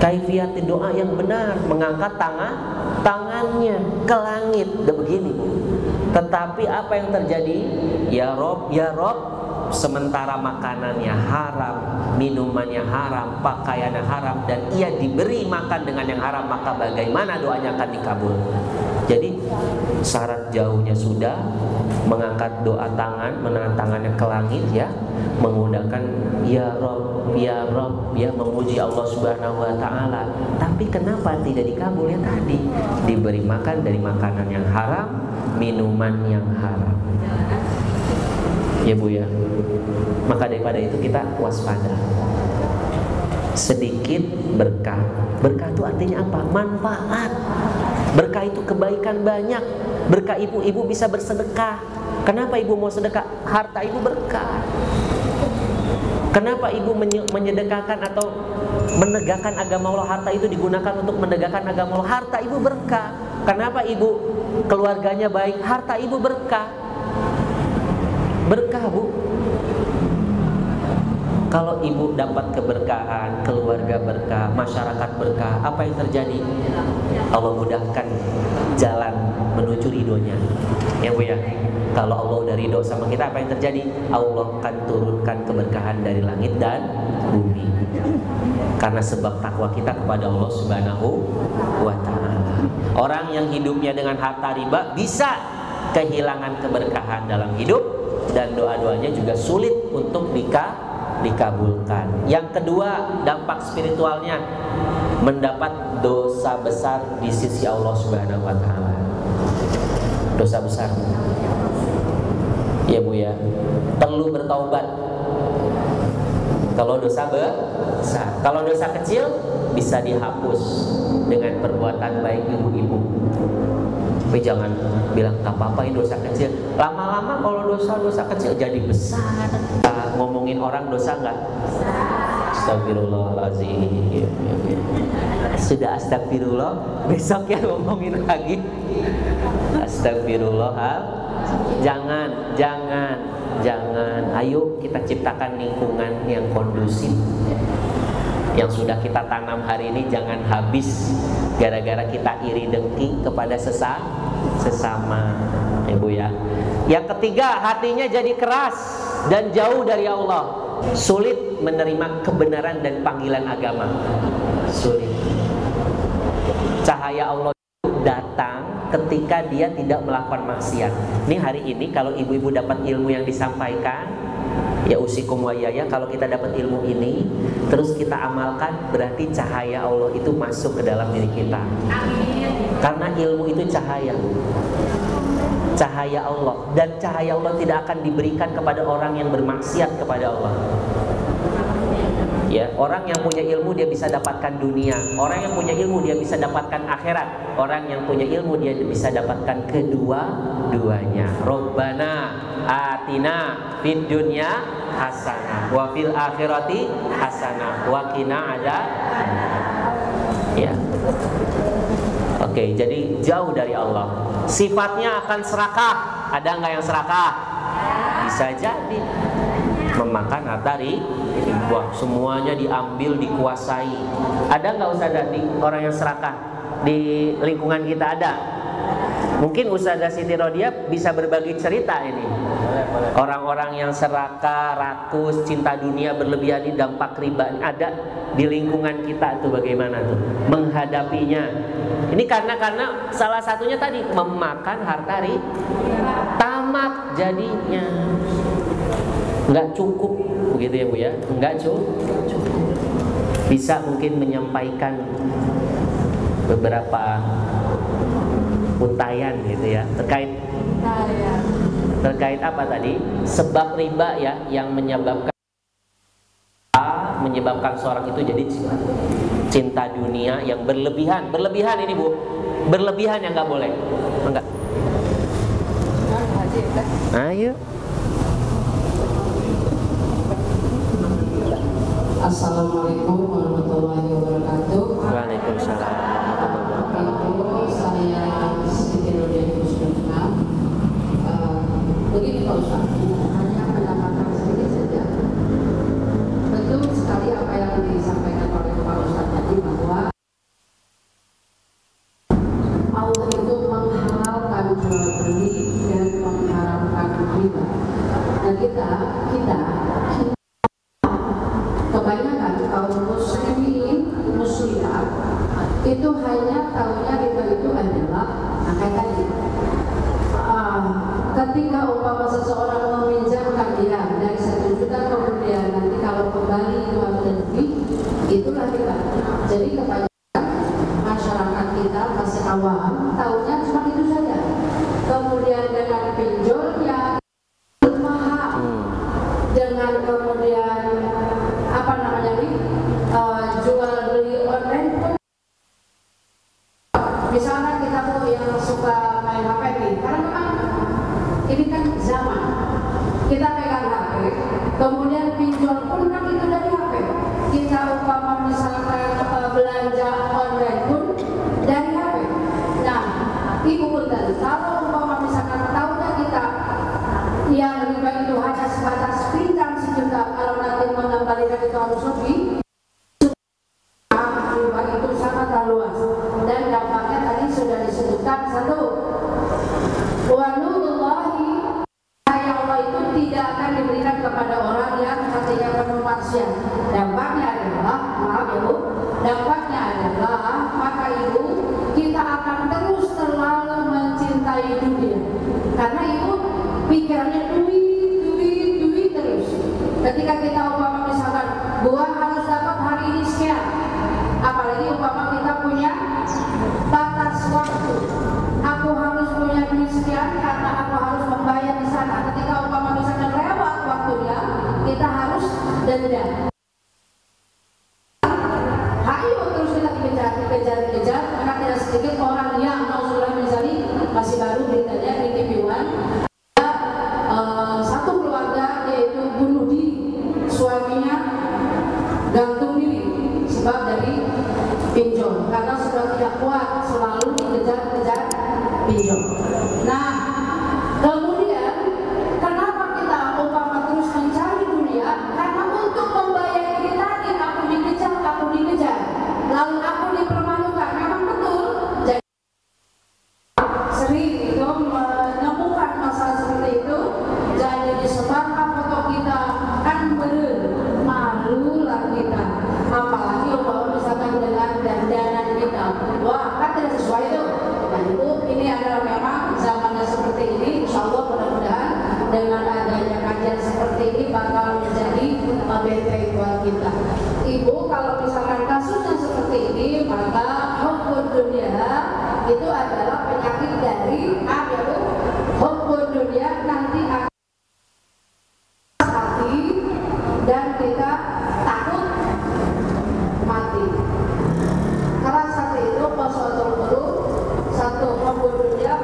Kaifiyat doa yang benar, mengangkat tangannya ke langit. Udah begini Bu. Tetapi apa yang terjadi? Ya Rob, sementara makanannya haram, minumannya haram, pakaiannya haram, dan ia diberi makan dengan yang haram, maka bagaimana doanya akan dikabul? Jadi syarat jauhnya sudah, mengangkat doa tangan, menahan tangannya ke langit ya, menggunakan ya Rob, ya memuji Allah Subhanahu wa taala. Tapi kenapa tidak dikabul? Ya tadi diberi makan dari makanan yang haram, minuman yang haram. Ya Bu ya. Maka daripada itu kita waspada. Sedikit berkah. Berkah itu artinya apa? Manfaat. Berkah itu kebaikan banyak. Berkah ibu bisa bersedekah. Kenapa ibu mau sedekah? Harta ibu berkah. Kenapa ibu menyedekahkan atau menegakkan agama Allah? Harta itu digunakan untuk menegakkan agama Allah. Harta ibu berkah. Kenapa ibu keluarganya baik? Harta ibu berkah. Berkah Bu. Kalau ibu dapat keberkahan, keluarga berkah, masyarakat berkah, apa yang terjadi? Allah mudahkan jalan menuju ridhonya. Ya Bu ya. Kalau Allah udah ridho sama kita, apa yang terjadi? Allah akan turunkan keberkahan dari langit dan bumi. Karena sebab takwa kita kepada Allah Subhanahu wa taala. Orang yang hidupnya dengan harta riba bisa kehilangan keberkahan dalam hidup, dan doa-doanya juga sulit untuk dikabulkan. Yang kedua, dampak spiritualnya, mendapat dosa besar di sisi Allah Subhanahu wa taala. Dosa besar. Ya Bu ya. Perlu bertaubat. Kalau dosa besar, kalau dosa kecil bisa dihapus dengan perbuatan baik ibu-ibu. Tapi jangan bilang tak apa-apa ini dosa kecil. Lama-lama kalau dosa kecil jadi besar. Ngomongin orang dosa enggak? Astagfirullahaladzim. Sudah astagfirullah, besok ya ngomongin lagi. Astagfirullahaladzim. Jangan. Ayo kita ciptakan lingkungan yang kondusif. Yang sudah kita tanam hari ini jangan habis gara-gara kita iri dengki kepada sesama. Ibu ya. Yang ketiga, hatinya jadi keras dan jauh dari Allah. Sulit menerima kebenaran dan panggilan agama. Sulit. Cahaya Allah datang ketika dia tidak melakukan maksiat. Ini hari ini kalau ibu-ibu dapat ilmu yang disampaikan, ya usikum wa yaya, kalau kita dapat ilmu ini terus kita amalkan, berarti cahaya Allah itu masuk ke dalam diri kita. Karena ilmu itu cahaya Allah, dan cahaya Allah tidak akan diberikan kepada orang yang bermaksiat kepada Allah. Ya, orang yang punya ilmu dia bisa dapatkan dunia, orang yang punya ilmu dia bisa dapatkan akhirat, orang yang punya ilmu dia bisa dapatkan kedua-duanya. Rabbana atina fid dunya hasanah wa fil akhirati hasanah wa qina adzabannar. Ya. Oke, jadi jauh dari Allah. Sifatnya akan serakah. Ada nggak yang serakah? Bisa jadi memakan harta riba, semuanya diambil, dikuasai. Ada nggak Ustazah di orang yang serakah di lingkungan kita? Ada. Mungkin Ustazah Siti Rodia bisa berbagi cerita ini. Orang-orang yang serakah, rakus, cinta dunia berlebihan, ini dampak riba ada di lingkungan kita tuh, bagaimana tuh menghadapinya? Ini karena salah satunya tadi memakan harta riba, tamak jadinya. Nggak cukup begitu ya Bu ya, nggak cukup. Bisa mungkin menyampaikan beberapa untayan gitu ya terkait apa tadi, sebab riba ya yang menyebabkan seorang itu jadi cinta dunia yang berlebihan ini Bu, berlebihan yang nggak boleh, enggak. Ayo. Assalamualaikum warahmatullahi wabarakatuh. Waalaikumsalam warahmatullahi wabarakatuh. itu hanya tahunya riba itu adalah kayak tadi. Ketika umpama seseorang meminjamkan dia dari 1 juta, kemudian nanti kalau kembali itu harus lebih, itulah riba. Jadi kebanyakan masyarakat kita masih awam, tahunya cuma itu saja. Kemudian dengan pinjolnya mahal, dengan kemudian apa namanya nih, jual beli online pun. Misalnya kita tuh yang suka main HP nih, karena memang ini kan zaman kita pegang HP, kemudian pinjol pun kan itu dari HP. Kita umpama misalkan belanja online pun dari HP. Nah, ibu punten, kalau umpama misalkan tahunya kita yang riba itu hanya sebatas pinjam 1 juta, kalau nanti mengembalikan itu harus lebih, riba itu sangat luas. Dan dampaknya tadi sudah disebutkan, 1, wa nurullahi, cahaya Allah itu tidak akan diberikan kepada orang yang hatinya penuh maksiat. Dampaknya adalah, maaf ya Bu, dampaknya adalah maka ibu kita akan terus selalu mencintai dunia, karena ibu pikirannya duit terus. Ketika kita umpama misalkan gua harus dapat hari ini sekian, apalagi umpama kita punya batas waktu, aku harus punya duit sekian karena aku harus membayar di sana. Ketika umpama misalkan lewat waktunya, kita harus denda. Ayo terus kita dikejar, karena tidak sedikit orang yang nauzubillah misalnya masih baru beritanya di TV One, satu keluarga yaitu bunuh diri, suaminya gantung diri sebab dari pinjol, karena sudah tidak kuat selalu dikejar-kejar pinjol. Nah, kemudian kenapa kita umpama terus mencari dunia? Karena untuk membayar diri tadi aku dikejar, lalu aku dipermalukan. Memang betul. Jadi sering itu menemukan masalah seperti itu, jadi disebarkan foto kita, kan malu lah kita. Apalagi umpama misalkan dengan dandanan kita, wah kan tidak sesuai itu. Dan itu ini adalah memang zamannya seperti ini. Insya Allah mudah-mudahan dengan adanya kajian seperti ini bakal menjadi benteng buat kita. Ibu kalau misalkan kasusnya seperti ini, maka hukum dunia itu adalah penyakit dari hukum dunia, nanti akan hati dan kita takut mati. Keras hati itu pasatul qulub, 1 hukum dunia,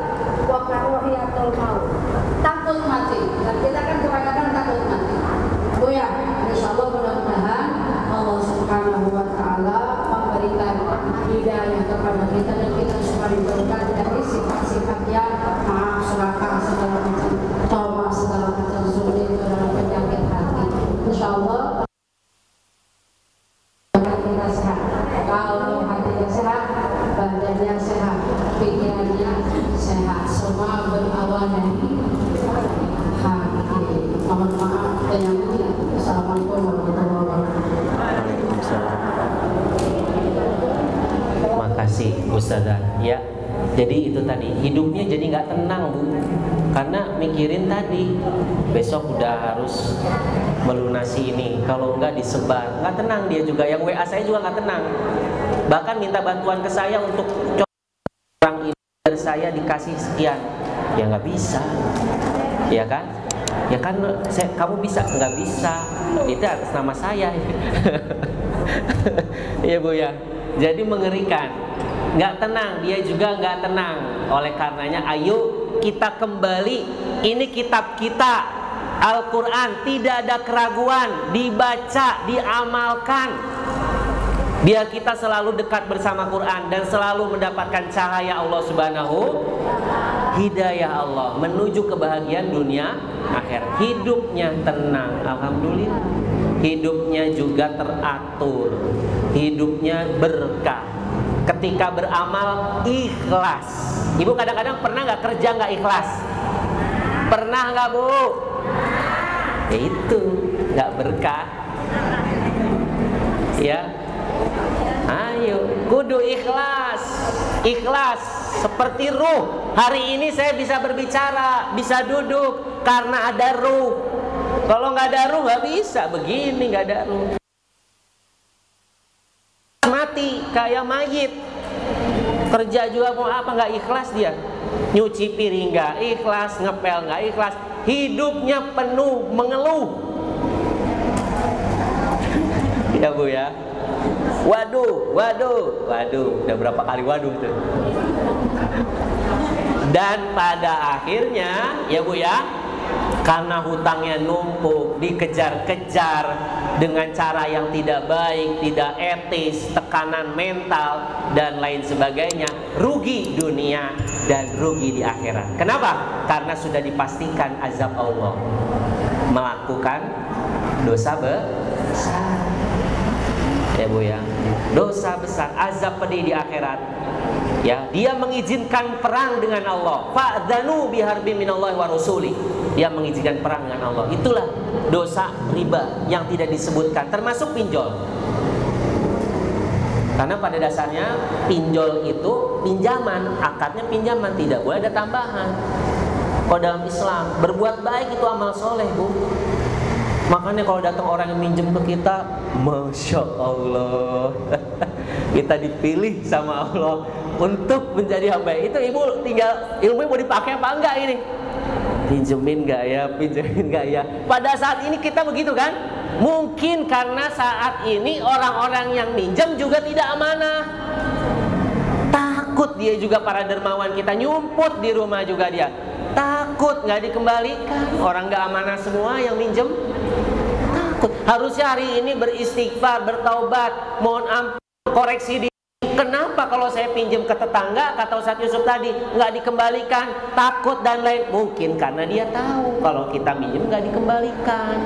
wa karahiyatul maut, takut mati. Dan kita kan kebanyakan takut mati. Bu ya, insyaallah mudah-mudahan Allah Subhanahu wa taala memberikan hidayah kepada kita dan kita semua diberikan dari sifat-sifat yang maaf, serakah, segala macam coba, segala macam sulit dalam penyakit hati. Insyaallah kita sehat. Kalau hatinya sehat, badannya sehat, pikirannya sehat, semua berawal dari hati. Mohon maaf penyakitnya. Assalamualaikum warahmatullahi wabarakatuh. Makasih Ustazah. Ya, jadi itu tadi hidupnya jadi nggak tenang Bu, karena mikirin tadi besok udah harus melunasi ini, kalau nggak disebar nggak tenang dia juga. Yang WA saya juga nggak tenang, bahkan minta bantuan ke saya untuk orang ini dari saya dikasih sekian, ya nggak bisa, ya kan? Ya kan, kamu bisa, nggak bisa, itu atas nama saya. Iya Bu ya. Jadi mengerikan, nggak tenang, dia juga nggak tenang. Oleh karenanya, ayo kita kembali. Ini kitab kita, Al-Quran, tidak ada keraguan, dibaca, diamalkan. Biar kita selalu dekat bersama Quran dan selalu mendapatkan cahaya Allah Subhanahu, hidayah Allah menuju kebahagiaan dunia akhirat. Hidupnya tenang, alhamdulillah. Hidupnya juga teratur, hidupnya berkah. Ketika beramal ikhlas. Ibu kadang-kadang pernah nggak kerja nggak ikhlas? Pernah nggak Bu? Ya itu nggak berkah. Ya, ayo Kudu ikhlas. Ikhlas seperti ruh. Hari ini saya bisa berbicara, bisa duduk karena ada ruh. Kalau nggak ada ruh nggak bisa begini, nggak ada ruh. Mati kayak mayit. Kerja juga mau apa, nggak ikhlas dia. Nyuci piring nggak ikhlas, ngepel nggak ikhlas. Hidupnya penuh mengeluh. Ya Bu ya. Waduh. Udah berapa kali waduh tuh. Dan pada akhirnya ya Bu ya, karena hutangnya numpuk, dikejar-kejar dengan cara yang tidak baik, tidak etis, tekanan mental dan lain sebagainya, rugi dunia dan rugi di akhirat. Kenapa? Karena sudah dipastikan azab Allah. Melakukan dosa besar. Ya Bu ya, dosa besar, azab pedih di akhirat. Ya, dia mengizinkan perang dengan Allah. Fa'dzanu biharbi minallahi wa rasuli. Dia mengizinkan perang dengan Allah. Itulah dosa riba yang tidak disebutkan, termasuk pinjol. Karena pada dasarnya pinjol itu pinjaman, akadnya pinjaman, tidak boleh ada tambahan. Kalau dalam Islam berbuat baik itu amal soleh Bu. Makanya kalau datang orang yang minjem ke kita, Masya Allah, kita dipilih sama Allah untuk menjadi hamba. Itu ibu tinggal ilmu mau dipakai apa enggak ini? Pinjemin enggak ya? Pada saat ini kita begitu kan? Mungkin karena saat ini orang-orang yang minjem juga tidak amanah. Takut dia juga, para dermawan kita nyumput di rumah juga dia. Takut nggak dikembalikan. Orang nggak amanah semua yang minjem. Takut. Harusnya hari ini beristighfar, bertaubat, mohon ampun, koreksi diri. Kenapa kalau saya pinjam ke tetangga, kata Ustaz Yusuf tadi, nggak dikembalikan, takut dan lain. Mungkin karena dia tahu kalau kita minjem nggak dikembalikan.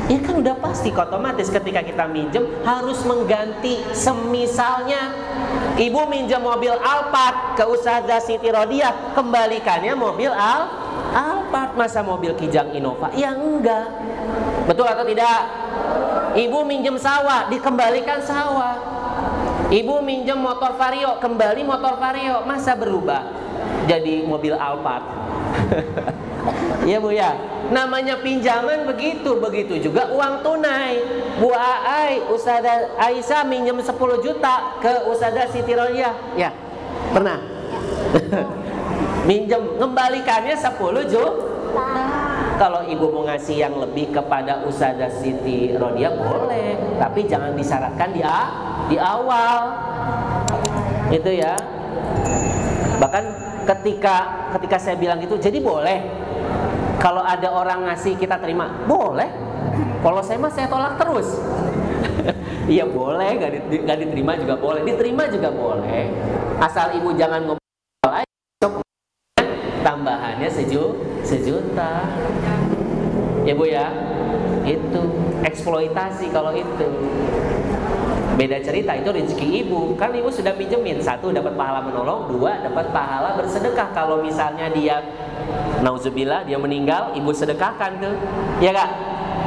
Ya kan udah pasti, otomatis ketika kita minjem harus mengganti. Semisalnya ibu minjem mobil Alphard ke Ustazah Siti Rodiah, kembalikannya mobil Alphard, masa mobil Kijang Innova? Ya enggak. Betul atau tidak? Ibu minjem sawah, dikembalikan sawah. Ibu minjem motor Vario, kembali motor Vario. Masa berubah jadi mobil Alphard? Ya Bu ya, namanya pinjaman begitu. Begitu juga uang tunai. Bu Ai, Ustazah Aisyah minjem 10 juta ke Ustazah Siti Rodiah. Ya, pernah? Minjem, ngembalikannya 10 juta. Kalau ibu mau ngasih yang lebih kepada Ustazah Siti Rodiah boleh, tapi jangan disyaratkan di awal. Itu ya. Bahkan ketika saya bilang gitu, jadi boleh kalau ada orang ngasih kita terima? Boleh. Kalau saya mah saya tolak terus. Iya boleh, nggak diterima juga boleh, diterima juga boleh. Asal ibu jangan ngomong tambahannya sejuta. Ya Bu ya, itu eksploitasi kalau itu. Beda cerita, itu rezeki ibu. Kan ibu sudah pinjemin, 1 dapat pahala menolong, 2 dapat pahala bersedekah. Kalau misalnya dia nauzubillah dia meninggal, ibu sedekahkan tuh. Ya Kak?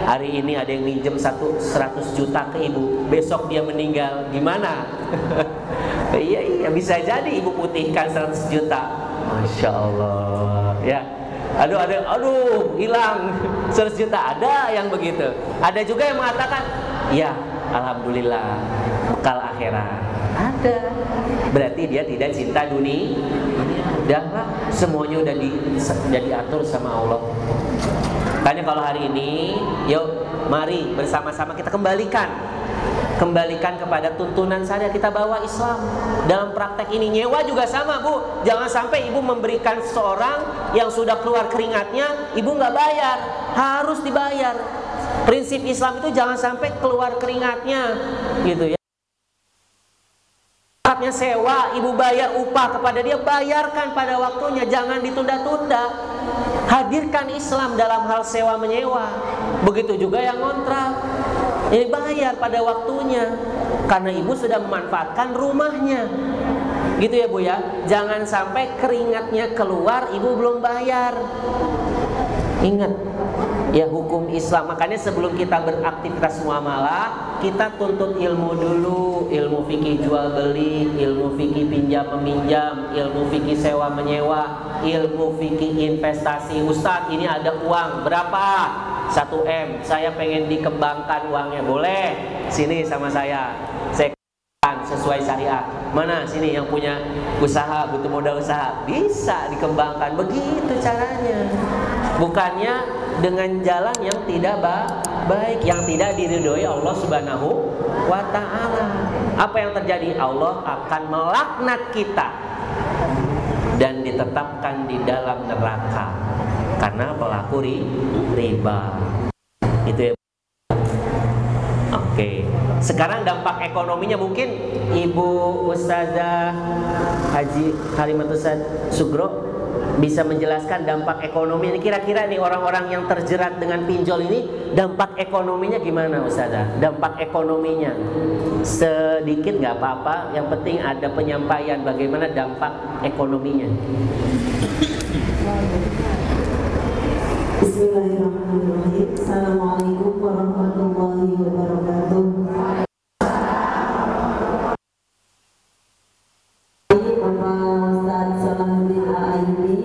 Hari ini ada yang minjem 100 juta ke ibu, besok dia meninggal, gimana? Iya bisa jadi ibu putihkan 100 juta. Masya Allah. Ya. Aduh, hilang 100 juta. Ada yang begitu. Ada juga yang mengatakan, ya alhamdulillah, bekal akhirat. Ada. Berarti dia tidak cinta dunia. Udahlah, semuanya udah diatur sama Allah. Makanya kalau hari ini, yuk mari bersama-sama kita kembalikan kepada tuntunan syariat, kita bawa Islam dalam praktek ini. Nyewa juga sama Bu, jangan sampai ibu memberikan seseorang yang sudah keluar keringatnya, ibu nggak bayar, harus dibayar. Prinsip Islam itu jangan sampai keluar keringatnya, gitu ya. Saatnya sewa, ibu bayar upah kepada dia, bayarkan pada waktunya, jangan ditunda-tunda. Hadirkan Islam dalam hal sewa menyewa. Begitu juga yang ngontrak, ini bayar pada waktunya, karena ibu sudah memanfaatkan rumahnya. Gitu ya Bu ya. Jangan sampai keringatnya keluar, ibu belum bayar. Ingat, ya hukum Islam. Makanya sebelum kita beraktivitas muamalah, kita tuntut ilmu dulu, ilmu fikih jual beli, ilmu fikih pinjam meminjam, ilmu fikih sewa menyewa, ilmu fikih investasi. Ustadz, ini ada uang berapa? 1 M, saya pengen dikembangkan uangnya, boleh? Sini sama saya sesuai syariat. Mana sini yang punya usaha, butuh modal usaha, bisa dikembangkan. Begitu caranya. Bukannya dengan jalan yang tidak baik, yang tidak diridhoi Allah Subhanahu wa ta'ala. Apa yang terjadi? Allah akan melaknat kita dan ditetapkan di dalam neraka karena pelaku riba. Itu ya. Oke. Sekarang dampak ekonominya mungkin Ibu Ustazah Haji Halimatus Sugro bisa menjelaskan dampak ekonomi ini. Kira-kira nih orang-orang yang terjerat dengan pinjol ini dampak ekonominya gimana Ustazah? Dampak ekonominya sedikit nggak apa-apa, yang penting ada penyampaian bagaimana dampak ekonominya. Bismillahirrahmanirrahim. Assalamualaikum warahmatullahi wabarakatuh. Bapak Ustadz Salahuddin Al-Ayyubi,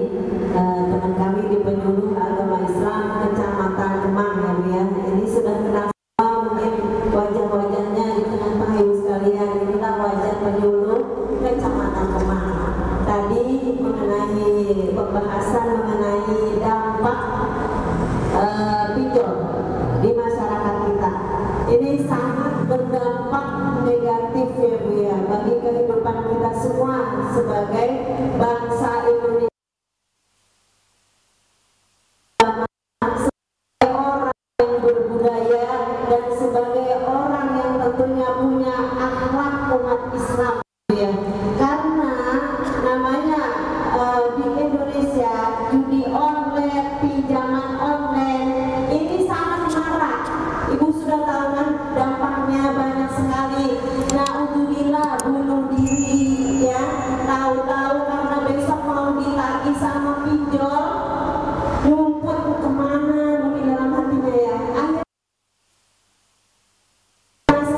teman kami di penyuluh agama Islam Kecamatan Kemang ya Bu ya. Ini sudah kenal semua mungkin wajah-wajahnya di tengah-tengah ibu sekalian. Inilah wajah penyuluh Kecamatan Kemang. Tadi mengenai pembahasan mengenai dampak pinjol di masyarakat kita. Ini sangat berdampak negatif ya Bu ya bagi kehidupan kita semua sebagai bangsa Indonesia, sebagai orang yang berbudaya dan sebagai orang yang tentunya punya akhlak umat Islam ya. Karena namanya di Indonesia judi online, pinjaman online ini sangat marak. Ibu sudah tahu kan dampaknya banyak sekali. Naudzubillah, bunuh diri ya. Tahu-tahu karena besok mau ditagih sama pinjol, ngumpul kemana mungkin dalam hatinya ya. Akhirnya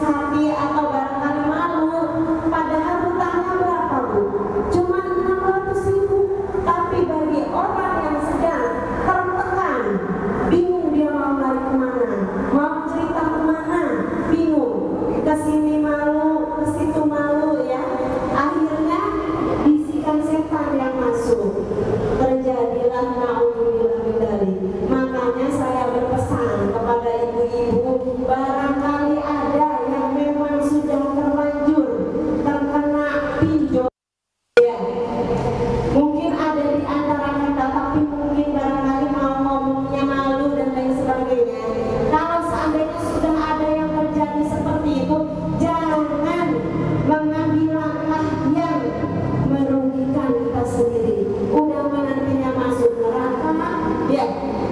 hati atau barangkali malu. Padahal hutangnya berapa Bu? Cuma 600.000. Tapi bagi orang yang sedang tertekan, bingung dia mau lari kemana, mau cerita kemana, bingung, kesini malu, kesitu malu ya. Akhirnya bisikan setan yang masuk, terjadilah naudzubillah min dzalik. Makanya saya berpesan kepada ibu-ibu, barangkali ada yang memang sudah terlanjur terkena pinjol ya. Mungkin ada di antara kita, tapi mungkin barangkali mau ngomongnya malu dan lain sebagainya. Kalau seandainya sudah ada yang terjadi seperti itu, jangan mengambil langkah yang merugikan kita sendiri. Udah nantinya masuk neraka, ya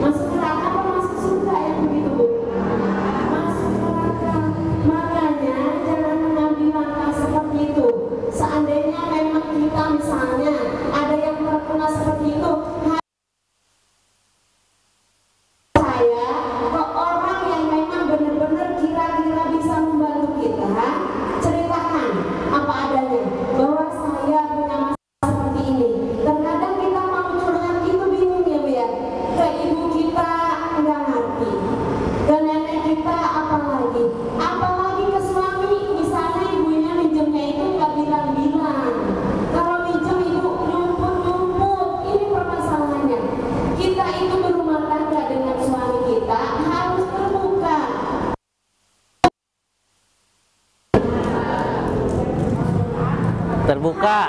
masuk neraka apa masuk surga yang begitu Bu? Masuk neraka. Makanya jangan mengambil langkah seperti itu. Seandainya memang kita misalnya ada yang terkena seperti itu, saya ke orang yang memang benar-benar kira-kira bisa membantu kita, ceritakan apa adanya bahwa saya punya masalah seperti ini. Terkadang kita mau curhat itu bingung ya Bu ya. Ke ibu kita nggak ngerti, ke nenek kita apalagi ke suami. Misalnya ibunya minjemnya itu nggak bilang-bilang. Kalau minjem ibu nyumput-nyumput, ini permasalahannya. Kita itu berumah tangga dengan suami kita harus terbuka. Terbuka.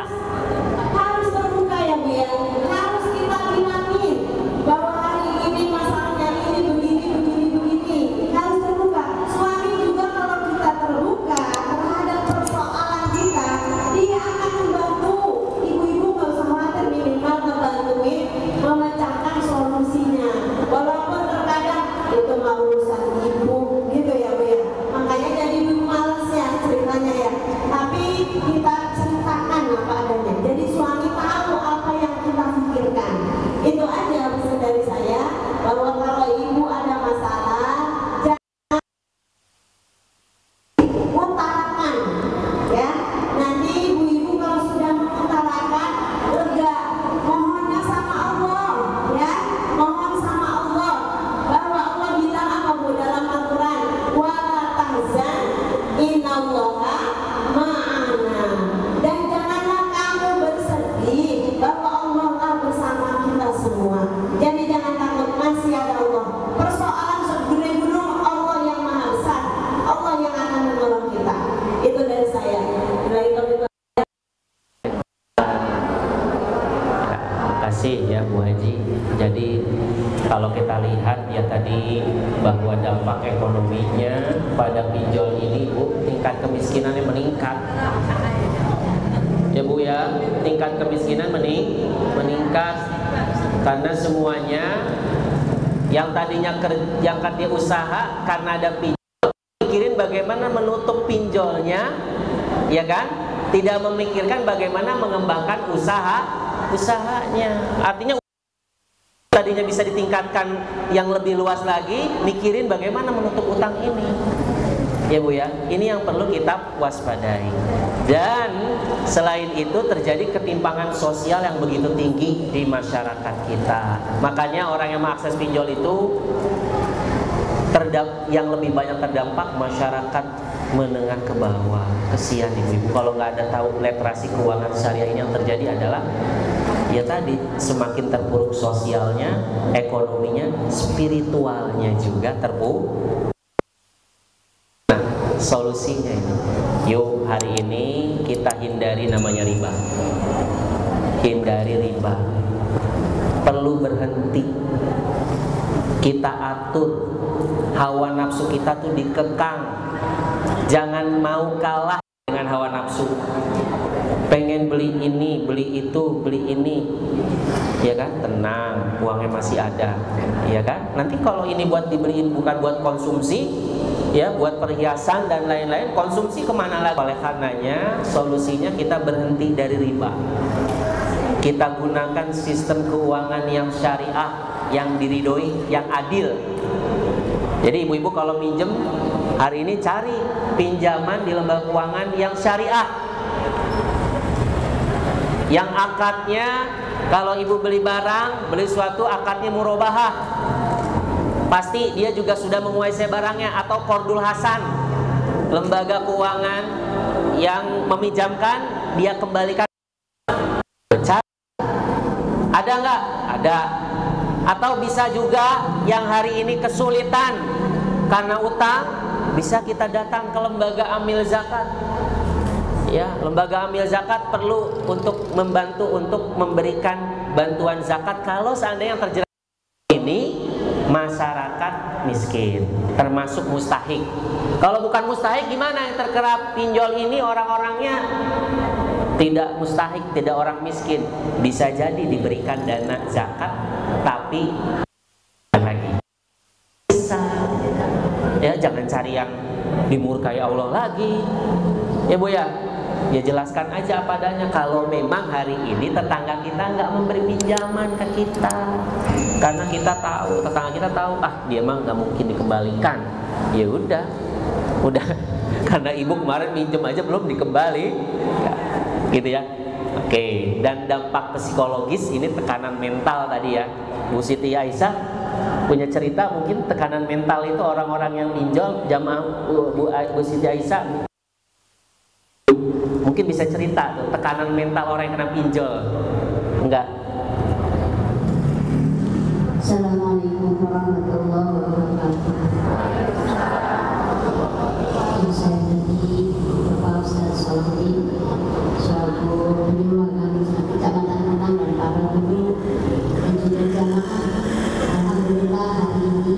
Harus terbuka ya Bu ya. Harus kita bilangin bahwa hari ini masalahnya ini begini. Harus terbuka. Suami juga kalau kita terbuka terhadap persoalan kita, dia akan membantu. Ibu-ibu nggak usah khawatir, minimal ngebantuin memecahkan solusinya. Walaupun terkadang itu mau urusan ibu gitu ya Bu ya. Makanya jadi ibu males ya ceritanya ya. Tapi kita ceritakan apa kasih ya Bu Haji. Jadi kalau kita lihat ya tadi bahwa dampak ekonominya pada pinjol ini Bu, tingkat kemiskinannya meningkat. Ya Bu ya, tingkat kemiskinan meningkat karena semuanya yang tadinya usaha karena ada pinjol, mikirin bagaimana menutup pinjolnya, ya kan? Tidak memikirkan bagaimana mengembangkan usahanya. Artinya tadinya bisa ditingkatkan yang lebih luas lagi, mikirin bagaimana menutup utang ini. Ya Bu ya, ini yang perlu kita waspadai. Dan selain itu terjadi ketimpangan sosial yang begitu tinggi di masyarakat kita. Makanya orang yang mengakses pinjol itu yang lebih banyak terdampak masyarakat menengah ke bawah. Kesian ibu-ibu kalau nggak ada tahu literasi keuangan syariah. Ini yang terjadi adalah ya tadi semakin terpuruk sosialnya, ekonominya, spiritualnya juga terpuruk. Solusinya ini, yuk hari ini kita hindari namanya riba. Hindari riba. Perlu berhenti. Kita atur hawa nafsu kita tuh dikekang. Jangan mau kalah dengan hawa nafsu. Pengen beli ini, beli itu, beli ini, ya kan? Tenang, uangnya masih ada, ya kan? Nanti kalau ini buat dibeliin bukan buat konsumsi, ya buat perhiasan dan lain-lain, konsumsi kemana lagi? Oleh karenanya solusinya kita berhenti dari riba. Kita gunakan sistem keuangan yang syariah, yang diridhoi, yang adil. Jadi ibu-ibu kalau minjem hari ini cari pinjaman di lembaga keuangan yang syariah, yang akadnya kalau ibu beli barang, beli suatu akadnya murabahah. Pasti dia juga sudah menguasai barangnya, atau Qardul Hasan, lembaga keuangan yang meminjamkan dia kembalikan. Ada nggak? Ada. Atau bisa juga yang hari ini kesulitan karena utang, bisa kita datang ke lembaga amil zakat. Ya, lembaga amil zakat perlu untuk membantu untuk memberikan bantuan zakat kalau seandainya yang terjerat ini masyarakat miskin, termasuk mustahik. Kalau bukan mustahik gimana yang terkerap pinjol ini orang-orangnya tidak mustahik, tidak orang miskin, bisa jadi diberikan dana zakat tapi lagi bisa. Ya jangan cari yang dimurkai Allah lagi. Ya Bu ya. Ya jelaskan aja apa adanya. Kalau memang hari ini tetangga kita nggak memberi pinjaman ke kita, karena kita tahu, tetangga kita tahu, dia mah nggak mungkin dikembalikan. Ya udah, karena ibu kemarin minjem aja belum dikembali, gitu ya. Oke. Dan dampak psikologis ini tekanan mental tadi ya. Bu Siti Aisyah punya cerita, mungkin tekanan mental itu orang-orang yang pinjol jamaah Bu Siti Aisyah. Mungkin bisa cerita tuh tekanan mental orang yang kena pinjol. Enggak? Assalamualaikum warahmatullahi wabarakatuh. Saya tadi Bapak Ustaz Sohri selaku penyuluh agama Kecamatan Ketang dan para guru dan juga jamaah. Alhamdulillah hari ini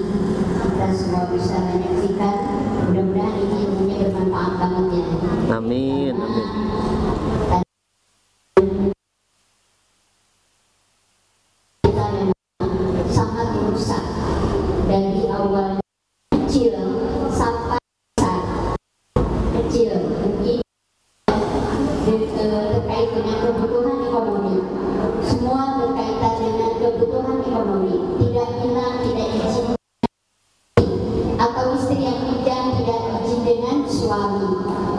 kita semua bisa menyaksikan. Mudah-mudahan ini ilmunya bermanfaat banget ya. Amin. Amin. Dari awal kecil sampai besar, kecil mungkin terkait dengan kebutuhan ekonomi, semua berkaitan dengan kebutuhan ekonomi. Tidak bilang tidak izin atau istri yang pinjam tidak izin dengan suami,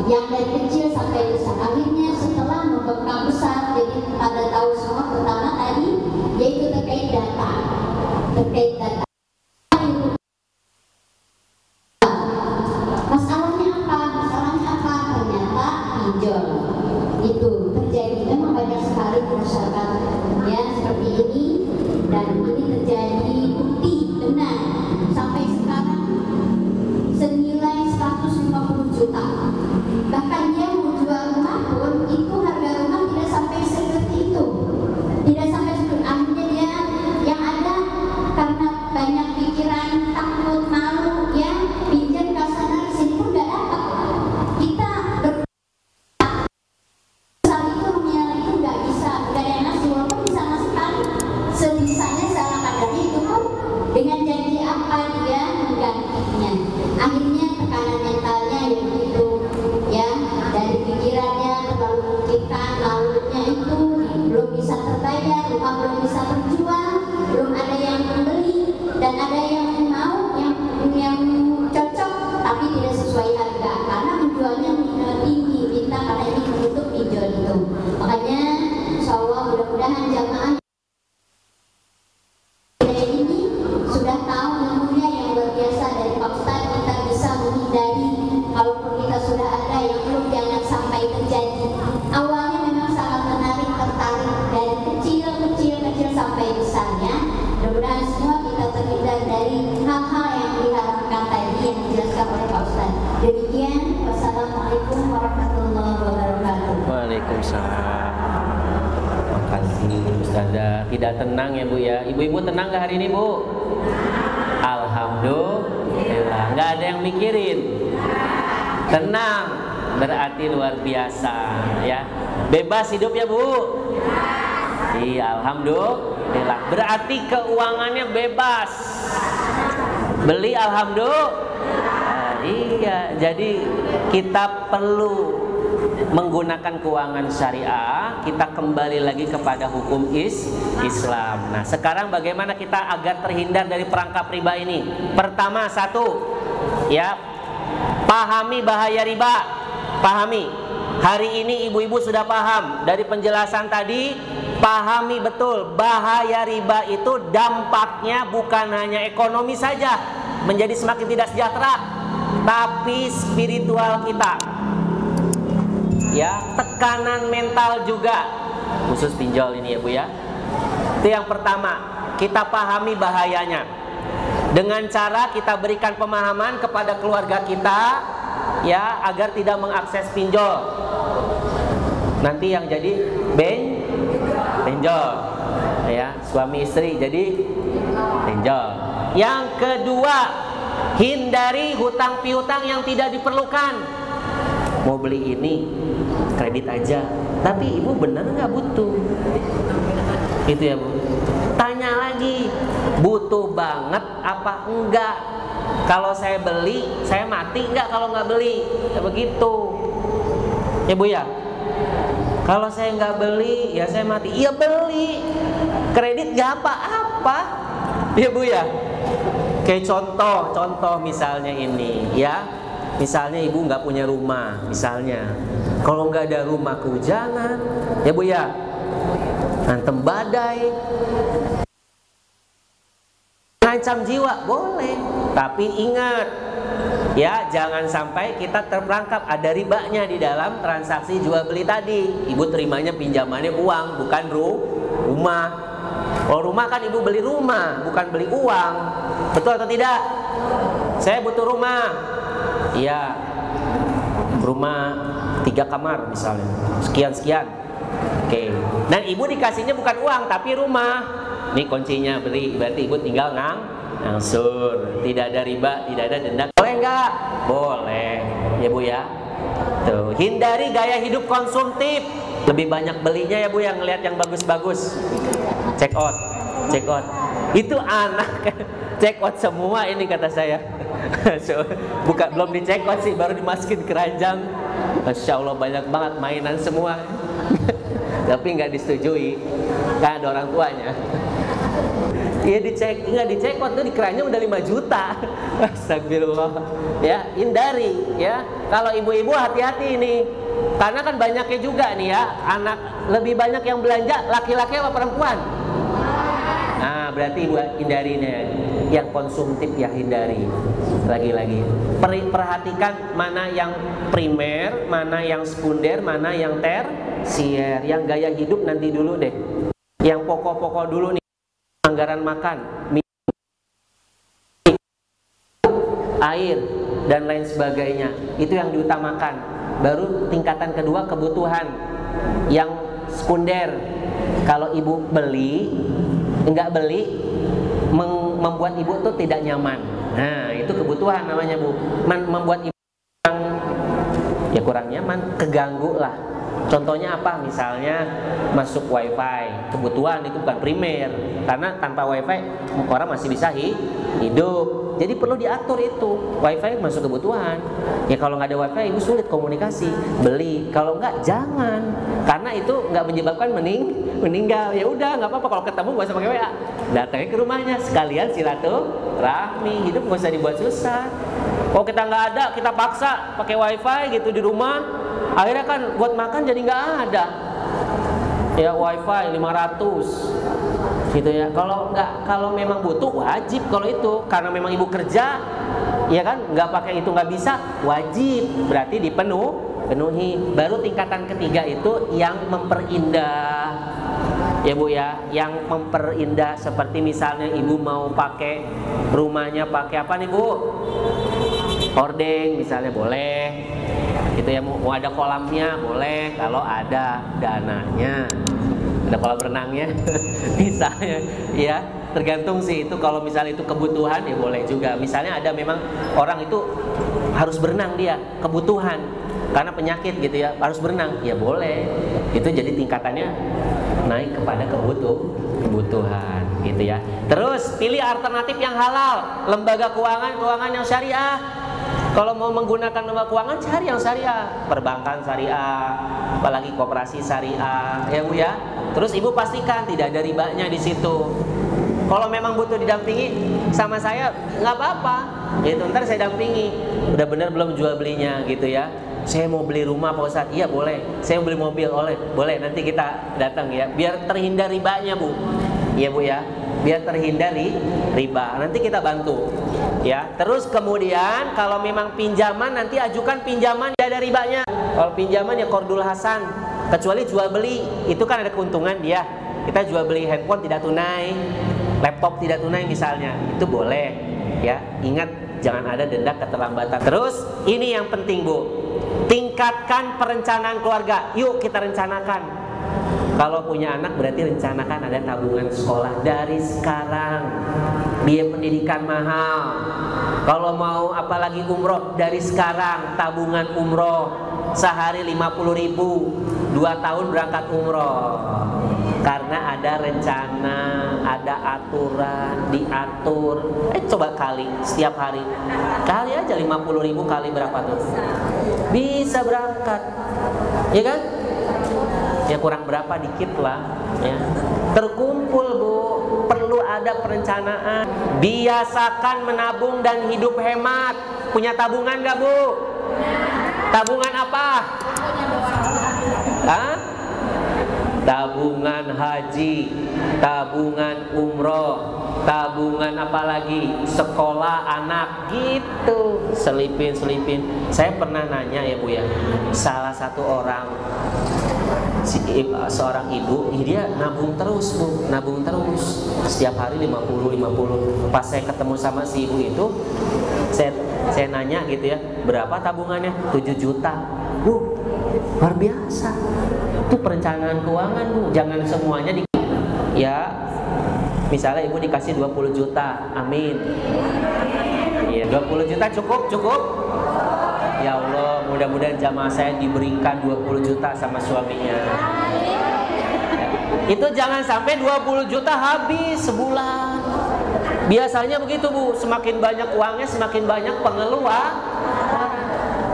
yang dari kecil sampai besar. Akhirnya setelah membengkak besar, jadi pada tahu semua pertama tadi yaitu terkait data. Masalahnya apa? Ternyata pinjol itu terjadi. Memang banyak sekali masyarakat ya seperti ini, dan ini terjadi bukti benar sampai sekarang senilai 150 juta. Bahkan dia mau jual rumah pun itu harga rumah tidak sampai seperti itu, tidak sampai seperti. Akhirnya Makasih Ustazah. Tidak tenang ya Bu ya. Ibu-ibu tenang gak hari ini Bu? Alhamdulillah. Gak ada yang mikirin. Tenang. Berarti luar biasa ya. Bebas hidup ya Bu? Iya, alhamdulillah. Berarti keuangannya bebas. Beli alhamdulillah. Iya, jadi kita perlu menggunakan keuangan syariah. Kita kembali lagi kepada hukum Islam. Nah, sekarang bagaimana kita agar terhindar dari perangkap riba ini? Pertama, satu, ya, pahami bahaya riba. Pahami. Hari ini ibu-ibu sudah paham dari penjelasan tadi. Pahami betul bahaya riba itu dampaknya bukan hanya ekonomi saja, menjadi semakin tidak sejahtera, tapi spiritual kita. Ya, tekanan mental juga. Khusus pinjol ini ya Bu ya. Itu yang pertama, kita pahami bahayanya. Dengan cara kita berikan pemahaman kepada keluarga kita, ya, agar tidak mengakses pinjol. Nanti yang jadi benjol, ya, suami istri jadi benjol. Yang kedua, hindari hutang piutang yang tidak diperlukan. Mau beli ini, kredit aja, tapi ibu bener nggak butuh? Itu ya Bu. Tanya lagi, butuh banget apa enggak? Kalau saya beli, saya mati enggak kalau nggak beli? Ya begitu, ya Bu ya. Kalau saya nggak beli, ya saya mati. Iya beli, kredit nggak apa-apa, ya Bu ya. Kayak contoh misalnya ini, ya. Misalnya ibu nggak punya rumah, misalnya. Kalau nggak ada rumah kehujanan, ya Bu ya, hantem badai, ngancam jiwa, boleh. Tapi ingat, ya, jangan sampai kita terperangkap ada ribanya di dalam transaksi jual beli tadi. Ibu terimanya pinjamannya uang, bukan rumah. Kalau rumah kan ibu beli rumah, bukan beli uang. Betul atau tidak? Saya butuh rumah. Iya, rumah 3 kamar misalnya, sekian. Oke. Dan ibu dikasihnya bukan uang tapi rumah. Ini kuncinya beli, berarti ibu tinggal ngangsur. Tidak ada riba, tidak ada denda. Boleh nggak? Boleh, ya Bu ya. Tuh, hindari gaya hidup konsumtif. Lebih banyak belinya ya Bu, yang ngelihat yang bagus-bagus. Check out. Itu anak check out semua ini kata saya. So, belum di check out sih, baru dimasukin keranjang. Masya Allah banyak banget mainan semua. Tapi nggak disetujui, kan ada orang tuanya. Iya nggak dicek waktu di keranjang udah 5 juta. Astagfirullah. Ya, hindari ya. Kalau ibu-ibu hati-hati ini. Karena kan banyaknya juga nih ya, anak lebih banyak yang belanja laki-laki apa perempuan? Nah, berarti ibu hindari nih. Yang konsumtif ya hindari. Lagi-lagi perhatikan mana yang primer, mana yang sekunder, mana yang tersier. Yang gaya hidup nanti dulu deh. Yang pokok-pokok dulu nih. Anggaran makan, air, dan lain sebagainya. Itu yang diutamakan. Baru tingkatan kedua kebutuhan yang sekunder. Kalau ibu enggak beli, membuat ibu tuh tidak nyaman. Nah, itu kebutuhan namanya Bu. Membuat ibu kurang nyaman, keganggu lah. Contohnya apa? Misalnya masuk wifi, kebutuhan itu bukan primer. Karena tanpa wifi orang masih bisa hidup. Jadi perlu diatur itu. Wifi masuk kebutuhan. Ya kalau nggak ada wifi ibu sulit komunikasi. Beli. Kalau nggak jangan. Karena itu nggak menyebabkan meninggal. Ya udah nggak apa-apa, kalau ketemu nggak usah pakai WA. Datangnya ke rumahnya sekalian silaturahmi. Hidup nggak usah dibuat susah. Kalau kita nggak ada, kita paksa pakai wifi gitu di rumah, akhirnya kan buat makan jadi nggak ada. Ya wifi 500 gitu ya. Kalau memang butuh wajib kalau itu, karena memang ibu kerja, ya kan nggak pakai itu nggak bisa, wajib berarti dipenuhi. Baru tingkatan ketiga itu yang memperindah, ya Bu ya, yang memperindah seperti misalnya ibu mau pakai rumahnya pakai apa nih Bu? Hordeng misalnya boleh, Gitu ya, mau ada kolamnya boleh kalau ada dananya. Ada kolam renangnya misalnya ya, tergantung sih itu. Kalau misalnya itu kebutuhan ya boleh juga. Misalnya ada memang orang itu harus berenang, dia kebutuhan karena penyakit gitu ya, harus berenang ya boleh. Itu jadi tingkatannya naik kepada kebutuhan gitu ya. Terus pilih alternatif yang halal, lembaga keuangan yang syariah. Kalau mau menggunakan lembaga keuangan, cari yang syariah, perbankan syariah, apalagi koperasi syariah, ya Bu ya. Terus Ibu pastikan tidak ada ribanya di situ. Kalau memang butuh didampingi sama saya, nggak apa-apa, gitu. Ntar saya dampingi. Udah benar belum jual belinya, gitu ya. Saya mau beli rumah Pak Ustadz, iya boleh. Saya mau beli mobil, boleh. Nanti kita datang ya, biar terhindar ribanya Bu. Iya Bu ya, biar terhindari riba. Nanti kita bantu. Ya, terus kemudian kalau memang pinjaman, nanti ajukan pinjaman tidak ada ribanya. Kalau pinjaman ya qardul hasan, kecuali jual beli, itu kan ada keuntungan dia. Kita jual beli handphone tidak tunai, laptop tidak tunai misalnya, itu boleh. Ya, ingat jangan ada denda keterlambatan. Terus ini yang penting Bu, tingkatkan perencanaan keluarga. Yuk kita rencanakan. Kalau punya anak berarti rencanakan ada tabungan sekolah dari sekarang. Biaya pendidikan mahal. Kalau mau apalagi umroh dari sekarang, tabungan umroh sehari 50.000, 2 tahun berangkat umroh. Karena ada rencana, ada aturan, diatur. Coba kali setiap hari. Kali aja 50.000 kali berapa tuh? Bisa berangkat. Iya kan? Ya kurang berapa dikit lah ya. Terkumpul Bu, perlu ada perencanaan. Biasakan menabung dan hidup hemat. Punya tabungan gak Bu? Tabungan apa? Hah? Tabungan haji, tabungan umroh, tabungan apa lagi? Sekolah anak gitu. Selipin. Saya pernah nanya ya Bu ya, salah satu orang, seorang ibu, dia nabung terus Bu, nabung terus setiap hari 50. Pas saya ketemu sama si ibu itu, saya nanya gitu ya, berapa tabungannya? 7 juta. Bu, luar biasa. Itu perencanaan keuangan Bu, jangan semuanya ya. Misalnya ibu dikasih 20 juta, amin. Iya, 20 juta cukup. Ya Allah, mudah-mudahan jamaah saya diberikan 20 juta sama suaminya. Itu jangan sampai 20 juta habis sebulan. Biasanya begitu Bu, semakin banyak uangnya semakin banyak pengeluaran.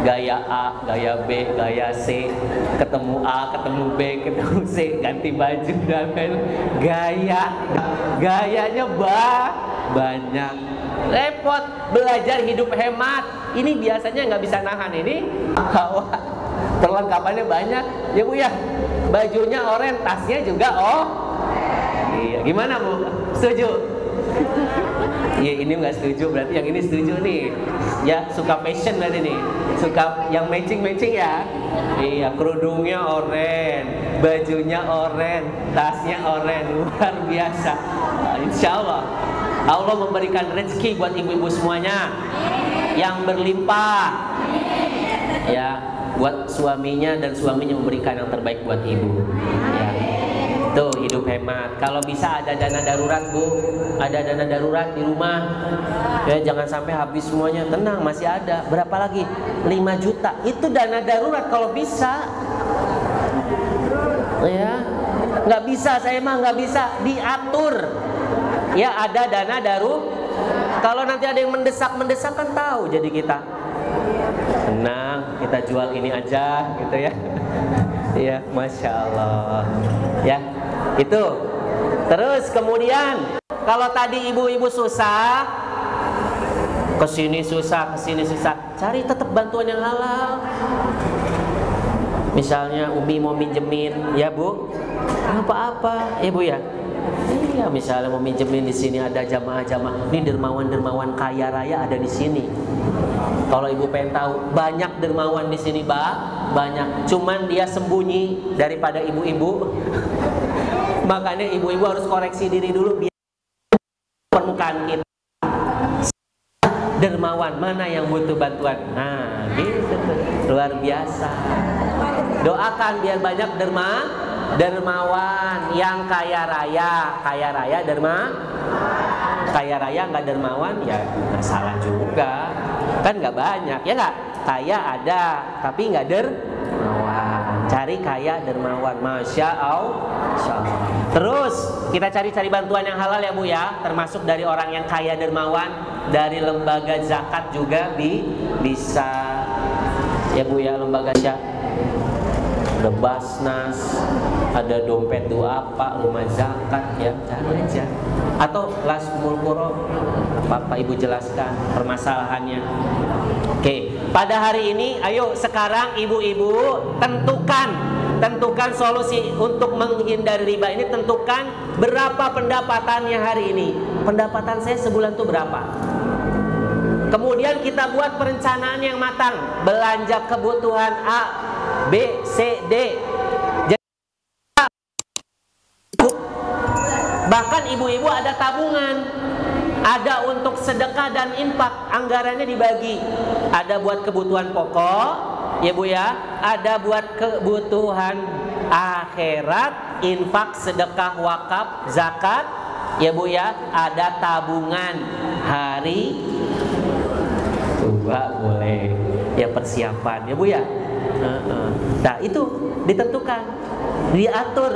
Gaya A, gaya B, gaya C, ketemu A, ketemu B, ketemu C, ganti baju dan gayanya banyak. Repot belajar hidup hemat. Ini biasanya nggak bisa nahan ini. Perlengkapannya banyak ya Bu ya. Bajunya oranye, tasnya juga iya. Gimana Bu? Setuju? Iya, ini nggak setuju, berarti yang ini setuju nih. Ya, suka fashion berarti nih. Suka yang matching ya. Iya, kerudungnya oranye, bajunya oranye, tasnya oranye. Luar biasa. Insya Allah Allah memberikan rezeki buat ibu-ibu semuanya yang berlimpah. Ya, buat suaminya dan suaminya memberikan yang terbaik buat ibu. Ya. Tuh, hidup hemat. Kalau bisa ada dana darurat Bu, ada dana darurat di rumah. Ya, jangan sampai habis semuanya. Tenang, masih ada. Berapa lagi? 5 juta. Itu dana darurat kalau bisa. Ya, nggak bisa, saya mah nggak bisa, diatur. Ya, ada dana darurat. Kalau nanti ada yang mendesak kan tahu jadi kita. Tenang, kita jual ini aja gitu ya. Ya, Masya Allah. Ya, itu. Terus kemudian, kalau tadi ibu-ibu susah, kesini susah, cari tetap bantuan yang halal. Misalnya Umi mau minjemin, ya Bu, apa-apa, ya Bu ya. Iya, misalnya mau minjemin di sini ada jamaah-jamaah. Ini dermawan-dermawan kaya raya ada di sini. Kalau ibu pengen tahu, banyak dermawan di sini, banyak. Cuman dia sembunyi daripada ibu-ibu. Makanya ibu-ibu harus koreksi diri dulu biar permukaan kita. dermawan, mana yang butuh bantuan. Nah, gitu tuh. Luar biasa. Doakan biar banyak dermawan, yang kaya raya kaya raya nggak dermawan ya nggak salah juga, kan nggak banyak ya nggak, kaya ada tapi nggak dermawan. Cari kaya dermawan, masya Allah. Terus kita cari bantuan yang halal ya Bu ya, termasuk dari orang yang kaya dermawan, dari lembaga zakat juga bisa ya Bu ya, lembaga zakat. Ada Basnas, ada dompet duafa, rumah zakat ya, cari aja. Atau Lasmul Quro, apa Ibu jelaskan permasalahannya. Oke, pada hari ini ayo sekarang ibu-ibu tentukan solusi untuk menghindari riba ini. Tentukan berapa pendapatannya hari ini. Pendapatan saya sebulan tuh berapa? Kemudian kita buat perencanaan yang matang, belanja kebutuhan A, B, C, D. Bahkan ibu-ibu ada tabungan, ada untuk sedekah dan infak, anggarannya dibagi. Ada buat kebutuhan pokok, ya Bu ya, ada buat kebutuhan akhirat, infak, sedekah, wakaf, zakat, ya Bu ya, ada tabungan hari tua boleh, ya persiapan, ya Bu ya. Nah itu ditentukan, diatur,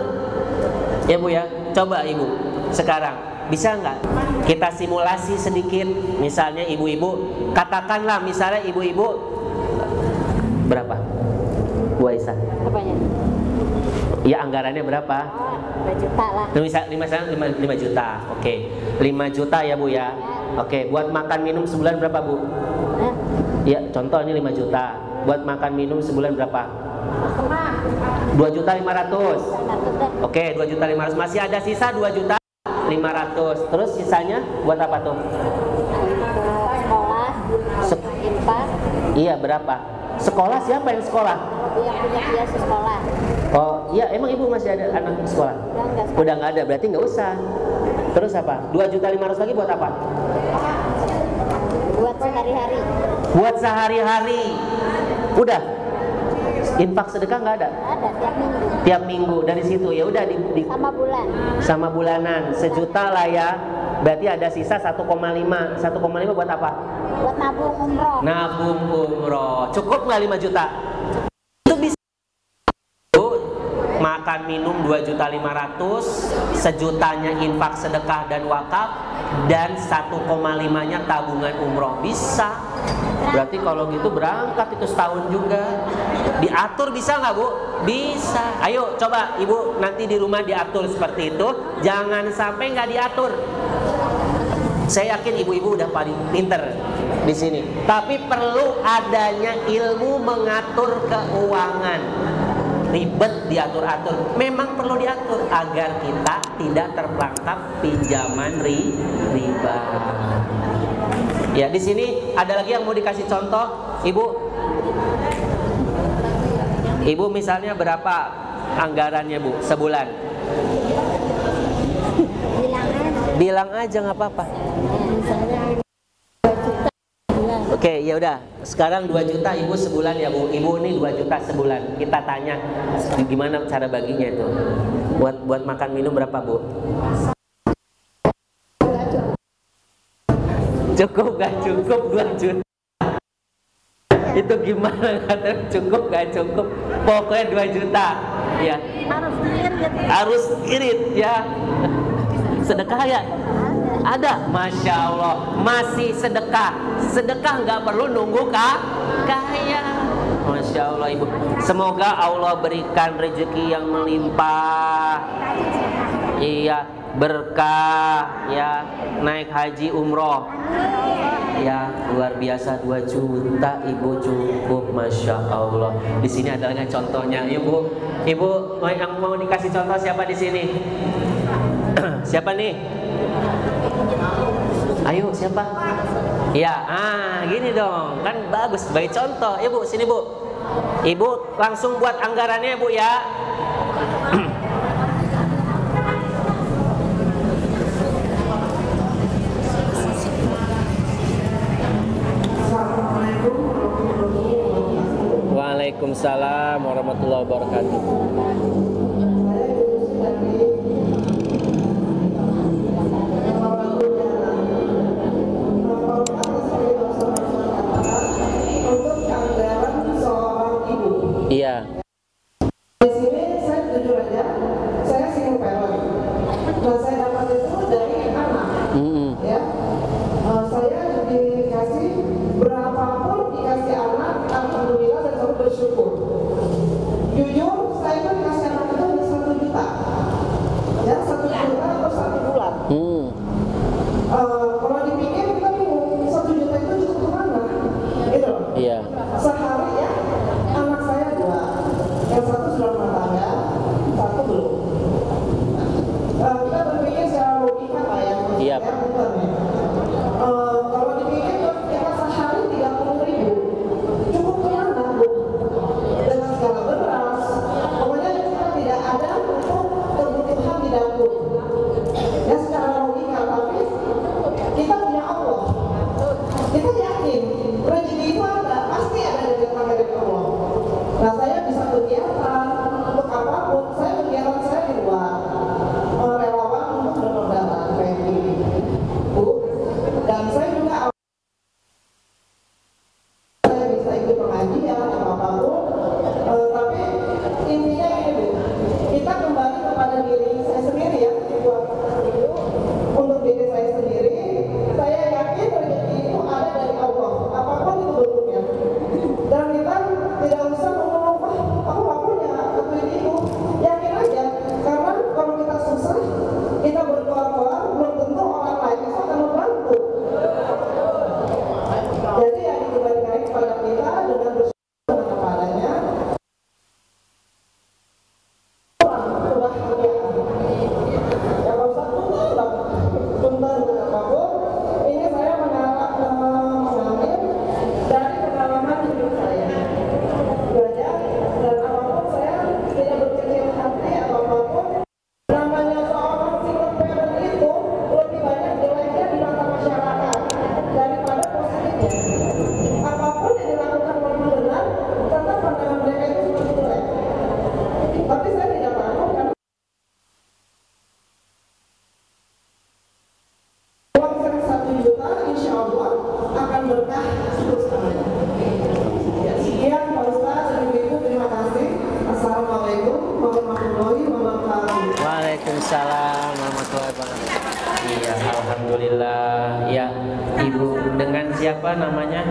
ya Bu ya. Coba Ibu sekarang bisa nggak kita simulasi sedikit, misalnya ibu-ibu, katakanlah misalnya ibu-ibu berapa Bu Aisyah? Apanya? Ya anggarannya berapa? 5 juta lah. Misalnya 5 juta, oke. 5 juta ya Bu ya. Oke, buat makan minum sebulan berapa Bu? Ya contohnya 5 juta. Buat makan minum sebulan berapa? 2.500.000. Oke, 2.500.000. Masih ada sisa 2.500.000. Terus sisanya buat apa tuh? Sekolah, infak. Iya, berapa? Sekolah siapa yang sekolah? Yang punya biaya sekolah. Oh, iya, emang Ibu masih ada anak sekolah? Udah nggak ada, berarti nggak usah. Terus apa? 2.500.000 lagi buat apa? Buat sehari-hari. Buat sehari-hari. Udah. Infak sedekah nggak ada? Ada tiap minggu. Tiap minggu dari situ ya udah Sama bulan. sama bulanan 1 juta lah ya. Berarti ada sisa 1,5. 1,5 buat apa? Buat nabung umroh. Nabung umroh. Cukup nggak 5 juta? Itu bisa. Makan minum 2.500.000, 1 jutanya infak sedekah dan wakaf, dan 1,5-nya tabungan umroh. Bisa. Berarti kalau gitu berangkat itu setahun juga. Diatur bisa nggak Bu? Bisa. Ayo coba Ibu nanti di rumah diatur seperti itu. Jangan sampai nggak diatur. Saya yakin ibu-ibu udah paling pinter di sini. Tapi perlu adanya ilmu mengatur keuangan. Ribet diatur-atur. Memang perlu diatur agar kita tidak terperangkap pinjaman riba. Ya, di sini ada lagi yang mau dikasih contoh, Ibu. Ibu misalnya berapa anggarannya Bu sebulan? Bilang aja nggak apa-apa. Oke, ya udah. Sekarang 2 juta Ibu sebulan ya Bu. Ibu ini 2 juta sebulan. Kita tanya gimana cara baginya itu. Buat makan minum berapa Bu? Cukup gak cukup 2 juta? Itu gimana? Cukup gak cukup? Pokoknya 2 juta. Ya. Harus irit ya. Sedekah ya? Ada, masya Allah, masih sedekah. Sedekah nggak perlu nunggu kaya. Masya Allah Ibu. Semoga Allah berikan rezeki yang melimpah. Iya, berkah ya, naik haji umroh. Ya, luar biasa 2 juta Ibu cukup, masya Allah. Di sini ada lagi contohnya, Ibu. Ibu yang mau dikasih contoh siapa di sini? Siapa nih? Ayo siapa? Ya, gini dong, kan bagus sebagai contoh. Ibu sini Bu. Ibu langsung buat anggarannya Bu ya. Waalaikumsalam warahmatullahi wabarakatuh. Iya. Di sini saya jujur aja, saya single parent. Nah, saya dapat itu dari anak. Ya, saya dikasih berapapun dikasih anak, alhamdulillah dan selalu bersyukur. Jujur, saya itu dikasih anak itu hanya 1 juta. Ya, 1 juta atau 1 bulan. Kalau dipikir kita bingung, 1 juta itu cukup kemana? Gitu. Iya. Sehari ya, anak saya 2, yang 1 sudah rumah tangga, 1 belum. Kita berpikir secara logika Pak ya, Iya. bukan ya. Kalau dipikir kita sehari 30.000, cukup kemana Bu? Dengan segala beras, pokoknya kita tidak ada untuk kebutuhan di dapur. Ya secara logika, tapi kita punya Allah. Kita yakin rezeki itu ada, pasti ada dari Allah. Nah saya bisa kegiatan untuk apapun, saya kegiatan saya di luar, relawan untuk donor darah kayak gini, Bu. Dan saya juga saya bisa ikut pengajian apapun, tapi intinya ini Bu, kita kembali kepada diri saya sendiri ya, untuk diri saya sendiri. Saya yakin rezeki itu ada dari Allah, apapun itu bentuknya. Dan kita tidak usah ngomong, aku nggak punya itu. Yakin aja, karena kalau kita susah, kita berdoa-doa, belum tentu orang lain itu akan membantu. Jadi yang dikembalikan kepada kita dengan bersyukur kepadanya, kebahagiaan. Ya kalau usah punten apapun. Ini saya mengalami dari pengalaman hidup saya. Belajar dan apapun saya tidak berkecil hati atau apapun. Namanya seorang single parent itu lebih banyak jeleknya di mata masyarakat daripada positifnya. Apapun yang dilakukan walaupun benar, tetap pandangan mereka itu seperti jelek. Tapi saya tidak tahu karena uang saya 1 juta, insya Allah akan berkah terus namanya. Ya, sekian Pak Ustaz dan Ibu, terima kasih. Assalamualaikum warahmatullahi wabarakatuh. Waalaikumsalam warahmatullahi wabarakatuh. Iya, alhamdulillah. Ya, Ibu dengan siapa namanya?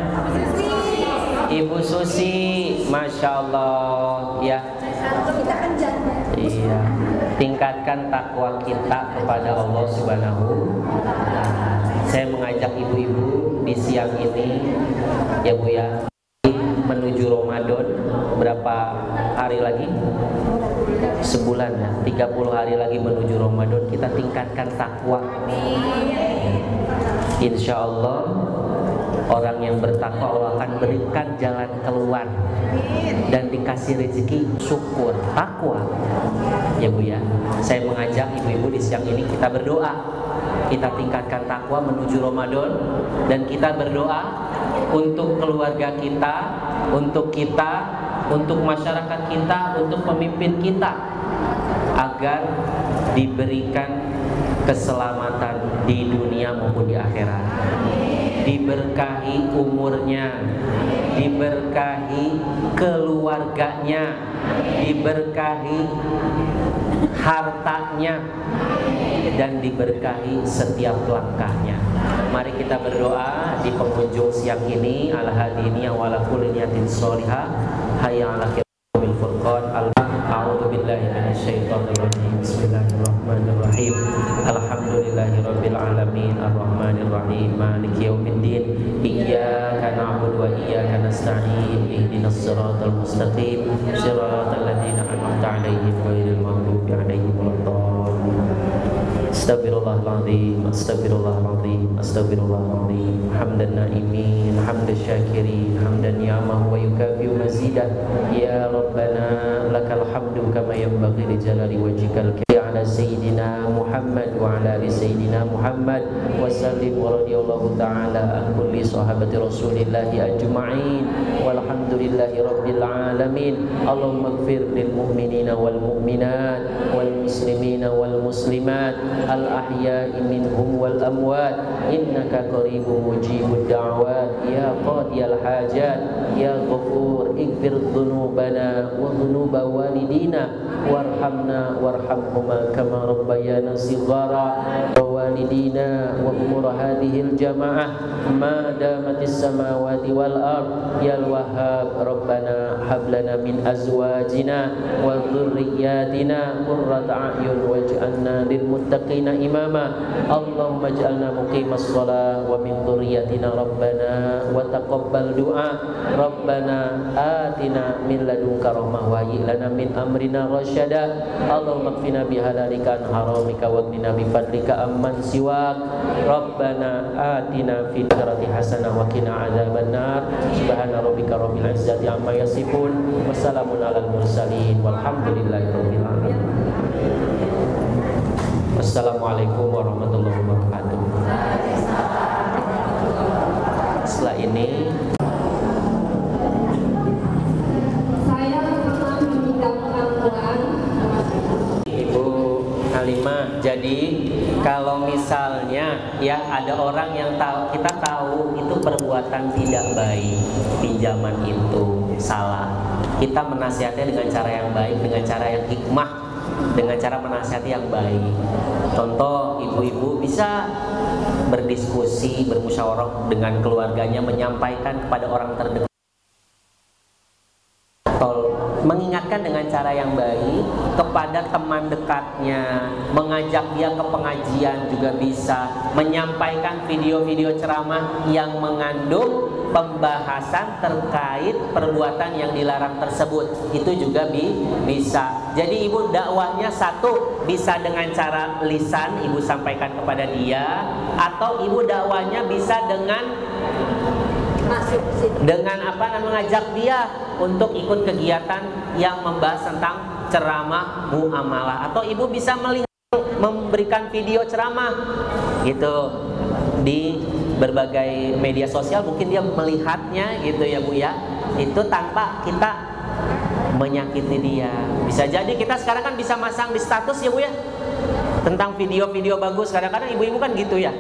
Ibu Susi, masya Allah. Ya. Iya. Tingkatkan takwa kita kepada Allah Subhanahu. Saya mengajak ibu-ibu di siang ini, ya Bu ya, menuju Ramadan. Berapa hari lagi? Sebulan ya, 30 hari lagi menuju Ramadan. Kita tingkatkan takwa. Insya Allah orang yang bertakwa Allah akan berikan jalan keluar dan dikasih rezeki. Syukur, takwa. Ya Bu ya, saya mengajak ibu-ibu di siang ini kita berdoa. Kita tingkatkan takwa menuju Ramadan dan kita berdoa untuk keluarga kita, untuk kita, untuk masyarakat kita, untuk pemimpin kita agar diberikan keselamatan di dunia maupun di akhirat. Diberkahi umurnya, diberkahi keluarganya, diberkahi hartanya, dan diberkahi setiap langkahnya. Mari kita berdoa di penghujung siang ini. Al-hadini wa ala kulli niyatin sholihah. Hayya 'ala qiyamil furqan. A'udzu billahi minasyaitonir rajim. Bismillahirrahmanirrahim. Alhamdulillahirabbil alamin arrahmanir rahim maliki yaumiddin. Iyyaka na'budu wa iyyaka nasta'in. Ihdinas siratal mustaqim. Siratal ladzina an'amta 'alaihim ghairil maghdubi 'alaihim waladdallin. Astaghfirullahaladzim, astaghfirullahaladzim, astaghfirullahaladzim. Hamdan na'imin, hamdan syakirin, hamdan ni'amahu wa yukafi'u mazidah. Ya Rabbana lakal hamdu kama yanbaghi li jalali wajhikal karim. Ala Sayyidina Muhammad wa ala ali Sayyidina Muhammad wa sallim wa radiyallahu ta'ala an kulli sahabati Rasulillahi ajma'in walhamdulillahi rabbil alamin. Allahumma ighfir lil mu'minina wal mu'minat wal muslimina wal muslimat al ahya'i minhum wal amwat innaka qaribun mujibud da'wat ya qadiyal hajat ya ghafur ighfir dhunubana wa dhunuba walidina warhamna warhamhuma kama rabbayana shighara wa walidina wa umur hadhil jamaah ma damatis samawati wal ard ya wahhab rabbana hab lana min azwajina wa dhurriyyatina qurrata a'yun waj'alna lil muttaqina imama. Allahumma ij'alna muqimas shalah wa min dhurriyyatina rabbana wa taqabbal du'a rabbana atina min ladunka rahmah wa hayyi lana min amrina rasyada. Allahumma qfina bihalalika an haramika wa qina bi fadlika amman siwak. Rabbana atina fid dunyati hasanah wa qina adzabannar. Subhana rabbika rabbil izzati amma yasifun wa salamun alal mursalin walhamdulillahi rabbil alamin. Assalamualaikum warahmatullahi wabarakatuh. Setelah ini Saya pernah meninggalkan Tuhan. Ibu Halimah, jadi kalau misalnya ya ada orang yang tahu, kita tahu itu perbuatan tidak baik, pinjaman itu salah, kita menasihatinya dengan cara yang baik, dengan cara yang hikmah, dengan cara menasihati yang baik. Contoh, ibu-ibu bisa berdiskusi, bermusyawarah dengan keluarganya, menyampaikan kepada orang terdekat, mengingatkan dengan cara yang baik kepada teman dekatnya, mengajak dia ke pengajian juga bisa, menyampaikan video-video ceramah yang mengandung pembahasan terkait perbuatan yang dilarang tersebut, itu juga bisa. Jadi ibu dakwahnya satu bisa dengan cara lisan, ibu sampaikan kepada dia, atau ibu dakwahnya bisa dengan mengajak dia untuk ikut kegiatan yang membahas tentang ceramah muamalah, atau ibu bisa melihat memberikan video ceramah gitu di berbagai media sosial, mungkin dia melihatnya gitu ya Bu ya, itu tanpa kita menyakiti dia. Bisa jadi kita sekarang kan bisa masang di status ya Bu ya, tentang video-video bagus. Kadang-kadang ibu-ibu kan gitu ya,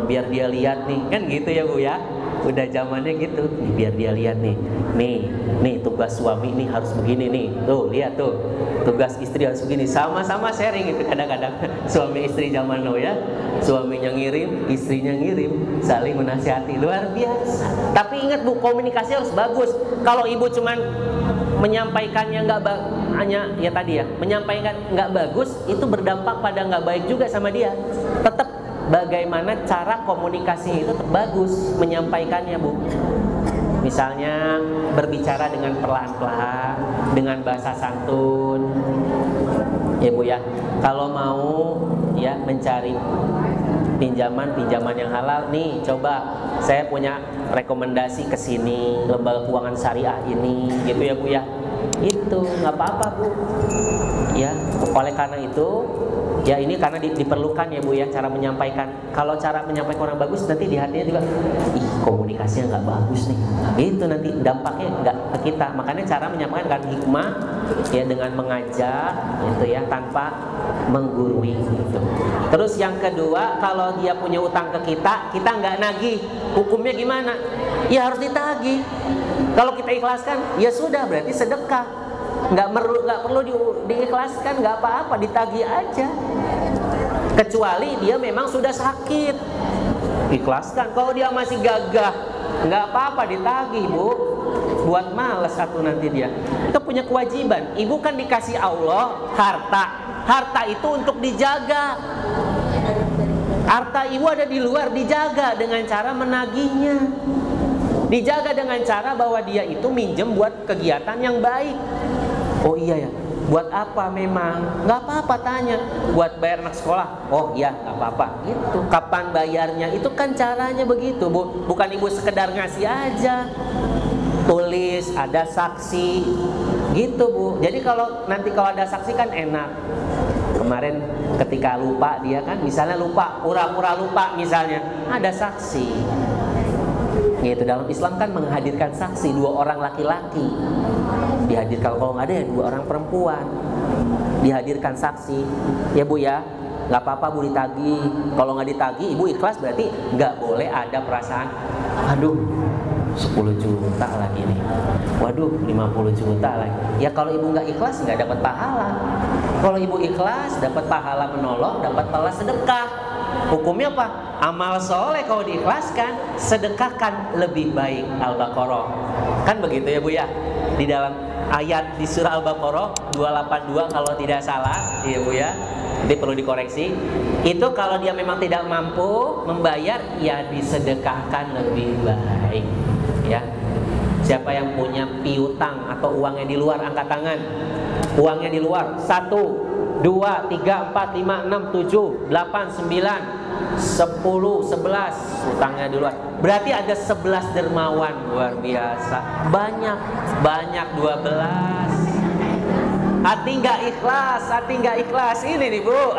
biar dia lihat nih, kan gitu ya Bu ya. Udah zamannya gitu, biar dia lihat nih tugas suami nih harus begini nih, tuh lihat tuh tugas istri harus begini, sama-sama sharing itu. Kadang-kadang suami istri zaman now ya, suaminya ngirim, istrinya ngirim, saling menasihati, luar biasa. Tapi ingat Bu, komunikasi harus bagus. Kalau ibu cuman menyampaikannya hanya ya tadi ya, menyampaikan nggak bagus, itu berdampak pada nggak baik juga sama dia. Tetap bagaimana cara komunikasi itu bagus menyampaikannya Bu. Misalnya berbicara dengan pelan-pelan, dengan bahasa santun ya Bu ya. Kalau mau ya mencari pinjaman yang halal nih, coba saya punya rekomendasi ke sini, lembaga keuangan syariah ini gitu ya Bu ya. Itu nggak apa-apa Bu ya. Oleh karena itu ya, ini karena diperlukan ya Bu ya cara menyampaikan. Kalau cara menyampaikan orang bagus, nanti di hatinya juga, ih komunikasinya nggak bagus nih, itu nanti dampaknya nggak ke kita. Makanya cara menyampaikan dengan hikmah ya, dengan mengajak gitu ya, tanpa menggurui gitu. Terus yang kedua, kalau dia punya utang ke kita nggak nagih, hukumnya gimana? Ya harus ditagih. Kalau kita ikhlaskan, ya sudah, berarti sedekah. Nggak perlu diikhlaskan, nggak apa-apa, ditagih aja. Kecuali dia memang sudah sakit, ikhlaskan. Kalau dia masih gagah, nggak apa-apa, ditagih Bu. Buat males satu nanti dia. Kita punya kewajiban. Ibu kan dikasih Allah harta itu untuk dijaga. Harta ibu ada di luar, dijaga dengan cara menagihnya. Dijaga dengan cara bahwa dia itu minjem buat kegiatan yang baik. Oh iya ya, buat apa memang? Nggak apa-apa tanya. Buat bayar anak sekolah? Oh iya, nggak apa-apa. Itu kapan bayarnya? Itu kan caranya begitu Bu. Bukan ibu sekedar ngasih aja. tulis, ada saksi, gitu Bu. Jadi kalau nanti kalau ada saksi kan enak. Kemarin ketika lupa dia kan, misalnya lupa, pura-pura lupa misalnya, ada saksi. Gitu, dalam Islam kan menghadirkan saksi 2 orang laki-laki. Dihadirkan, kalau nggak ada ya 2 orang perempuan. Dihadirkan saksi, ya Bu ya. Nggak apa-apa Bu ditagih. Kalau nggak ditagih, Ibu ikhlas berarti nggak boleh ada perasaan, aduh 10 juta lagi nih, waduh 50 juta lagi. Ya kalau Ibu nggak ikhlas nggak dapat pahala. Kalau Ibu ikhlas dapat pahala menolong, dapat pahala sedekah. Hukumnya apa? Amal soleh kalau diikhlaskan, sedekahkan lebih baik. Al-Baqarah kan begitu ya Bu ya. Di dalam ayat di surah Al-Baqarah 282 kalau tidak salah, ya Bu ya. Jadi perlu dikoreksi. Itu kalau dia memang tidak mampu membayar, ya disedekahkan lebih baik. Ya. Siapa yang punya piutang atau uangnya di luar, angkat tangan. Uangnya di luar. 1, 2, 3, 4, 5, 6, 7, 8, 9, 10, 11 utangnya di luar. Berarti ada 11 dermawan. Luar biasa. Banyak 12. Hati nggak ikhlas, ini nih Bu.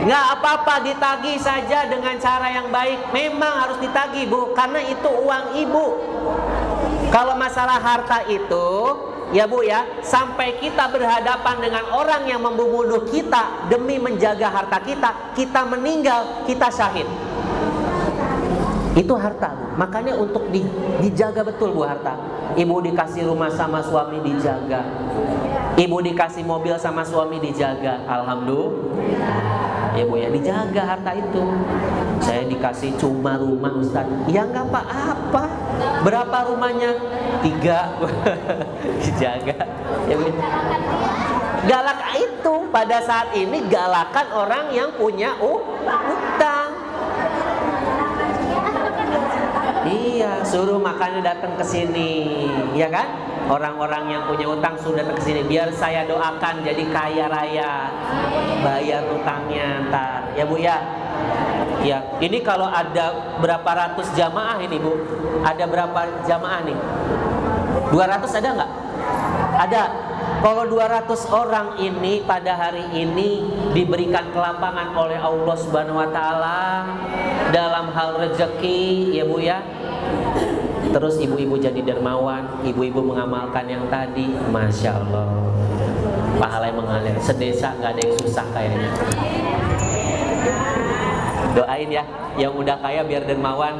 Nggak apa-apa, ditagih saja dengan cara yang baik. Memang harus ditagih Bu, karena itu uang Ibu. Kalau masalah harta itu, ya Bu ya, sampai kita berhadapan dengan orang yang membunuh kita demi menjaga harta kita, kita meninggal, kita syahid. Itu harta Bu. Makanya untuk dijaga betul Bu harta. Ibu dikasih rumah sama suami dijaga. Ibu dikasih mobil sama suami dijaga. Alhamdulillah. Ya Bu ya, dijaga harta itu. Saya dikasih cuma rumah Ustaz. Ya nggak apa-apa. Berapa rumahnya? 3. Dijaga. Ya Bu. Galak itu pada saat ini galakan orang yang punya utang. Iya, suruh makanya datang ke sini, ya kan? Orang-orang yang punya utang sudah datang ke sini, biar saya doakan jadi kaya raya, bayar utangnya ntar, ya Bu ya. Ya, ini kalau ada berapa ratus jamaah ini Bu? Ada berapa jamaah nih? 200 ada nggak? Ada. Kalau 200 orang ini pada hari ini diberikan kelapangan oleh Allah Subhanahu wa taala dalam hal rezeki, ya Bu ya. Terus ibu-ibu jadi dermawan, ibu-ibu mengamalkan yang tadi, Masya Allah, pahala yang mengalir. Sedesa nggak ada yang susah kayaknya. Doain ya, yang udah kaya biar dermawan.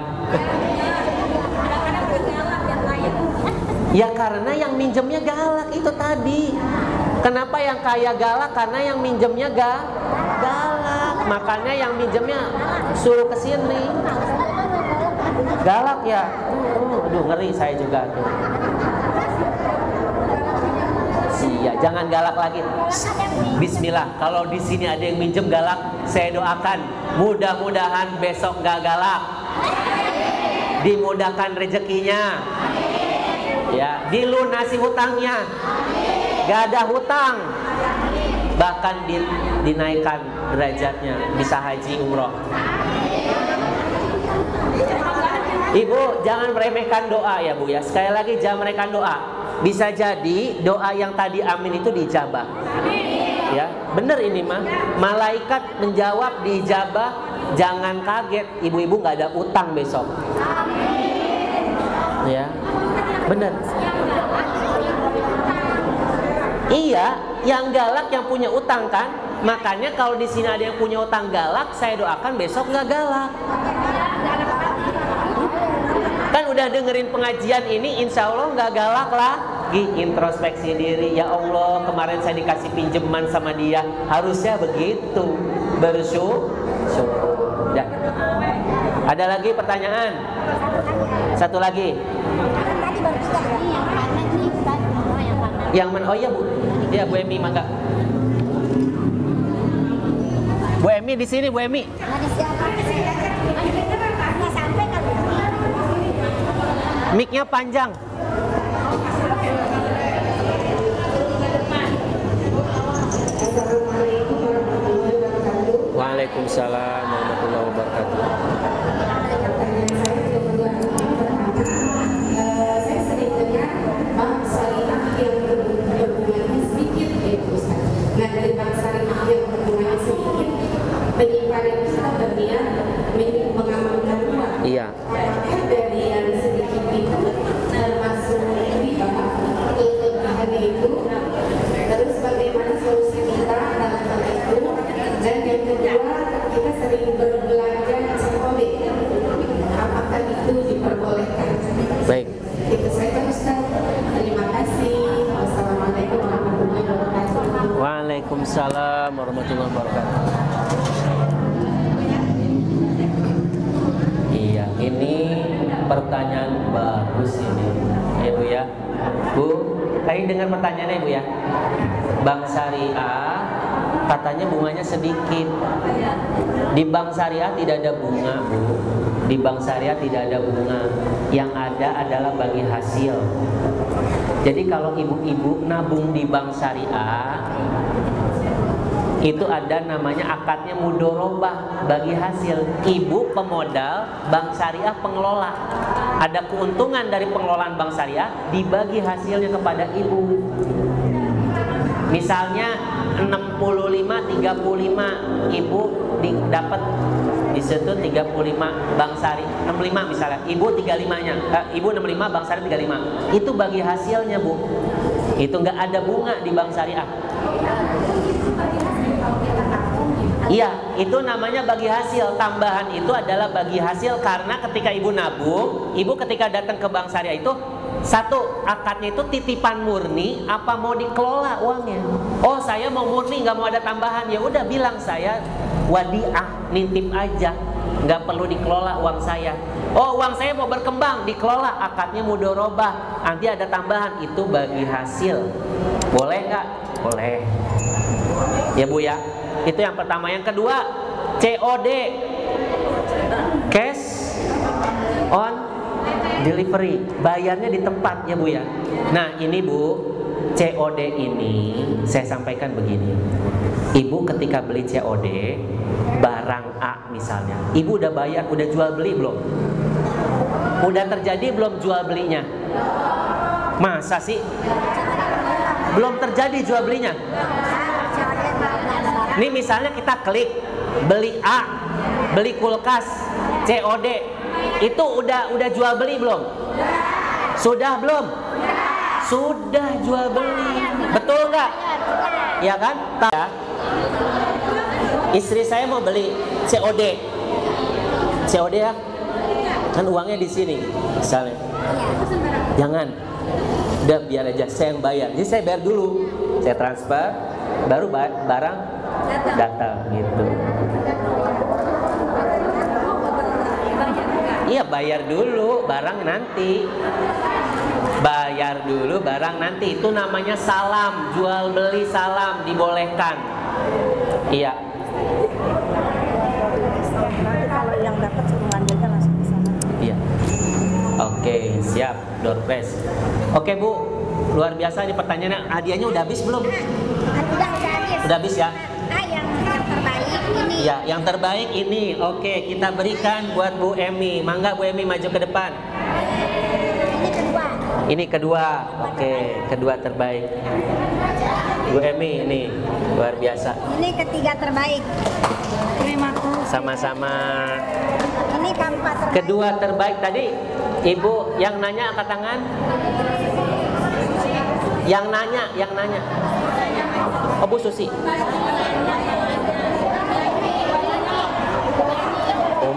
Ya karena yang minjemnya galak itu tadi. Kenapa yang kaya galak? Karena yang minjemnya galak. Makanya yang minjemnya suruh ke sini. Galak ya. Aduh ngeri saya juga tuh. Iya, jangan galak lagi. Bismillah. Kalau di sini ada yang minjem galak, saya doakan mudah-mudahan besok gak galak. Dimudahkan rezekinya. Ya, dilunasi hutangnya. Gak ada hutang. Bahkan dinaikkan derajatnya, bisa haji umroh. Ibu jangan meremehkan doa ya Bu ya. Sekali lagi jangan meremehkan doa. Bisa jadi doa yang tadi amin itu dijabah. Ya, bener ini mah. Malaikat menjawab dijabah. Jangan kaget, ibu-ibu nggak ada utang besok. Ya, bener. Iya, yang galak yang punya utang kan. Makanya kalau di sini ada yang punya utang galak, saya doakan besok nggak galak. Kan udah dengerin pengajian ini, insya Allah nggak galak lagi. Introspeksi diri, ya Allah kemarin saya dikasih pinjaman sama dia, harusnya begitu. Bersyukur. Ya. Ada lagi pertanyaan? Satu lagi. Yang mana? Oh iya Bu, ya Bu Emi mangga. Bu Emi di sini Bu Emi. Mic-nya panjang. Waalaikumsalam warahmatullahi wabarakatuh. hari itu kita berniat mengamalkan uang. Iya. Dari yang sedikit itu termasuk riba, kelebihannya itu. Terus bagaimana solusi kita dalam hal itu? Dan yang kedua, kita sering berbelanja COD. Apakah itu diperbolehkan? Baik. Itu saja Ustaz. Terima kasih. Wassalamualaikum warahmatullahi wabarakatuh. Waalaikumsalam warahmatullahi wabarakatuh. Iya, ini pertanyaan bagus ini, ya Bu ya. Bu, kalian dengar pertanyaannya Bu ya? Bank Syariah katanya bunganya sedikit. Di Bank Syariah tidak ada bunga, Bu. Di Bank Syariah tidak ada bunga. Yang ada adalah bagi hasil. Jadi kalau ibu-ibu nabung di Bank Syariah, itu ada namanya akadnya mudorobah, bagi hasil. Ibu pemodal, Bank Syariah pengelola. Ada keuntungan dari pengelolaan Bank Syariah, dibagi hasilnya kepada ibu. Misalnya 65-35, ibu dapat di situ 35, Bank Syariah 65 misalnya, ibu 35-nya, ibu 65, Bank Syariah 35. Itu bagi hasilnya, Bu. Itu nggak ada bunga di Bank Syariah. Iya, itu namanya bagi hasil. Tambahan itu adalah bagi hasil karena ketika ibu nabung, ibu ketika datang ke Bank Syariah itu satu, akadnya itu titipan murni apa mau dikelola uangnya. Oh, saya mau murni, nggak mau ada tambahan. Ya udah bilang saya wadiah, nitip aja, nggak perlu dikelola uang saya. Oh, uang saya mau berkembang, dikelola, akadnya mudorobah, nanti ada tambahan, itu bagi hasil. Boleh nggak? Boleh. Ya Bu ya. Itu yang pertama. Yang kedua, COD, cash on delivery, bayarnya di tempat ya Bu ya. Nah ini Bu, COD ini saya sampaikan begini. Ibu ketika beli COD barang A misalnya, ibu udah bayar, udah jual beli belum? Udah terjadi belum jual belinya? Masa sih? Belum terjadi jual belinya? Ini misalnya kita klik beli A, beli kulkas, COD, itu udah jual beli belum? Sudah belum? Sudah jual beli, betul nggak? Ya kan? Istri saya mau beli COD, COD ya, kan uangnya di sini, misalnya. Jangan, udah biar aja saya yang bayar. Jadi saya bayar dulu, saya transfer, baru barang datang gitu. Iya, bayar dulu barang nanti. Bayar dulu barang nanti. Itu namanya salam, jual beli salam dibolehkan. Iya. Kalau yang dapat suruh ngambilnya langsung di sana. Iya. Oke, siap. Door prize. Oke Bu, luar biasa nih pertanyaannya. Hadiahnya udah habis belum? Udah habis. Udah habis ya? Yang terbaik ini. Ya, yang terbaik ini. Oke, kita berikan buat Bu Emi. Mangga Bu Emi maju ke depan. Ini kedua. Ini kedua. Oke, kedua terbaik. Bu Emi ini luar biasa. Ini ketiga terbaik. Terima kasih. Sama-sama. Ini keempat terbaik. Kedua terbaik tadi. Ibu yang nanya angkat tangan. Yang nanya. Oh, Bu Susi.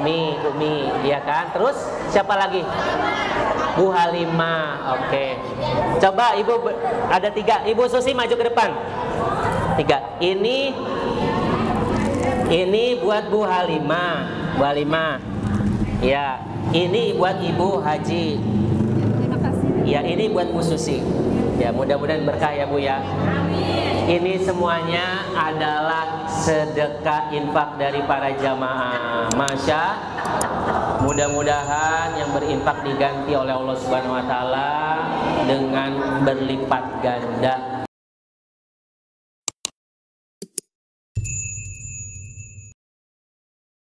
Umi, iya kan? Terus siapa lagi? Bu Halimah. Oke. Coba Ibu, ada 3. Ibu Susi maju ke depan. 3. Ini buat Bu Halimah. Bu Halimah. Ya, ini buat Ibu Haji. Terima kasih. Ya, ini buat Bu Susi. Ya, mudah-mudahan berkah ya Bu ya. Ini semuanya adalah sedekah infak dari para jamaah. Masya, mudah-mudahan yang berinfak diganti oleh Allah Subhanahu wa taala dengan berlipat ganda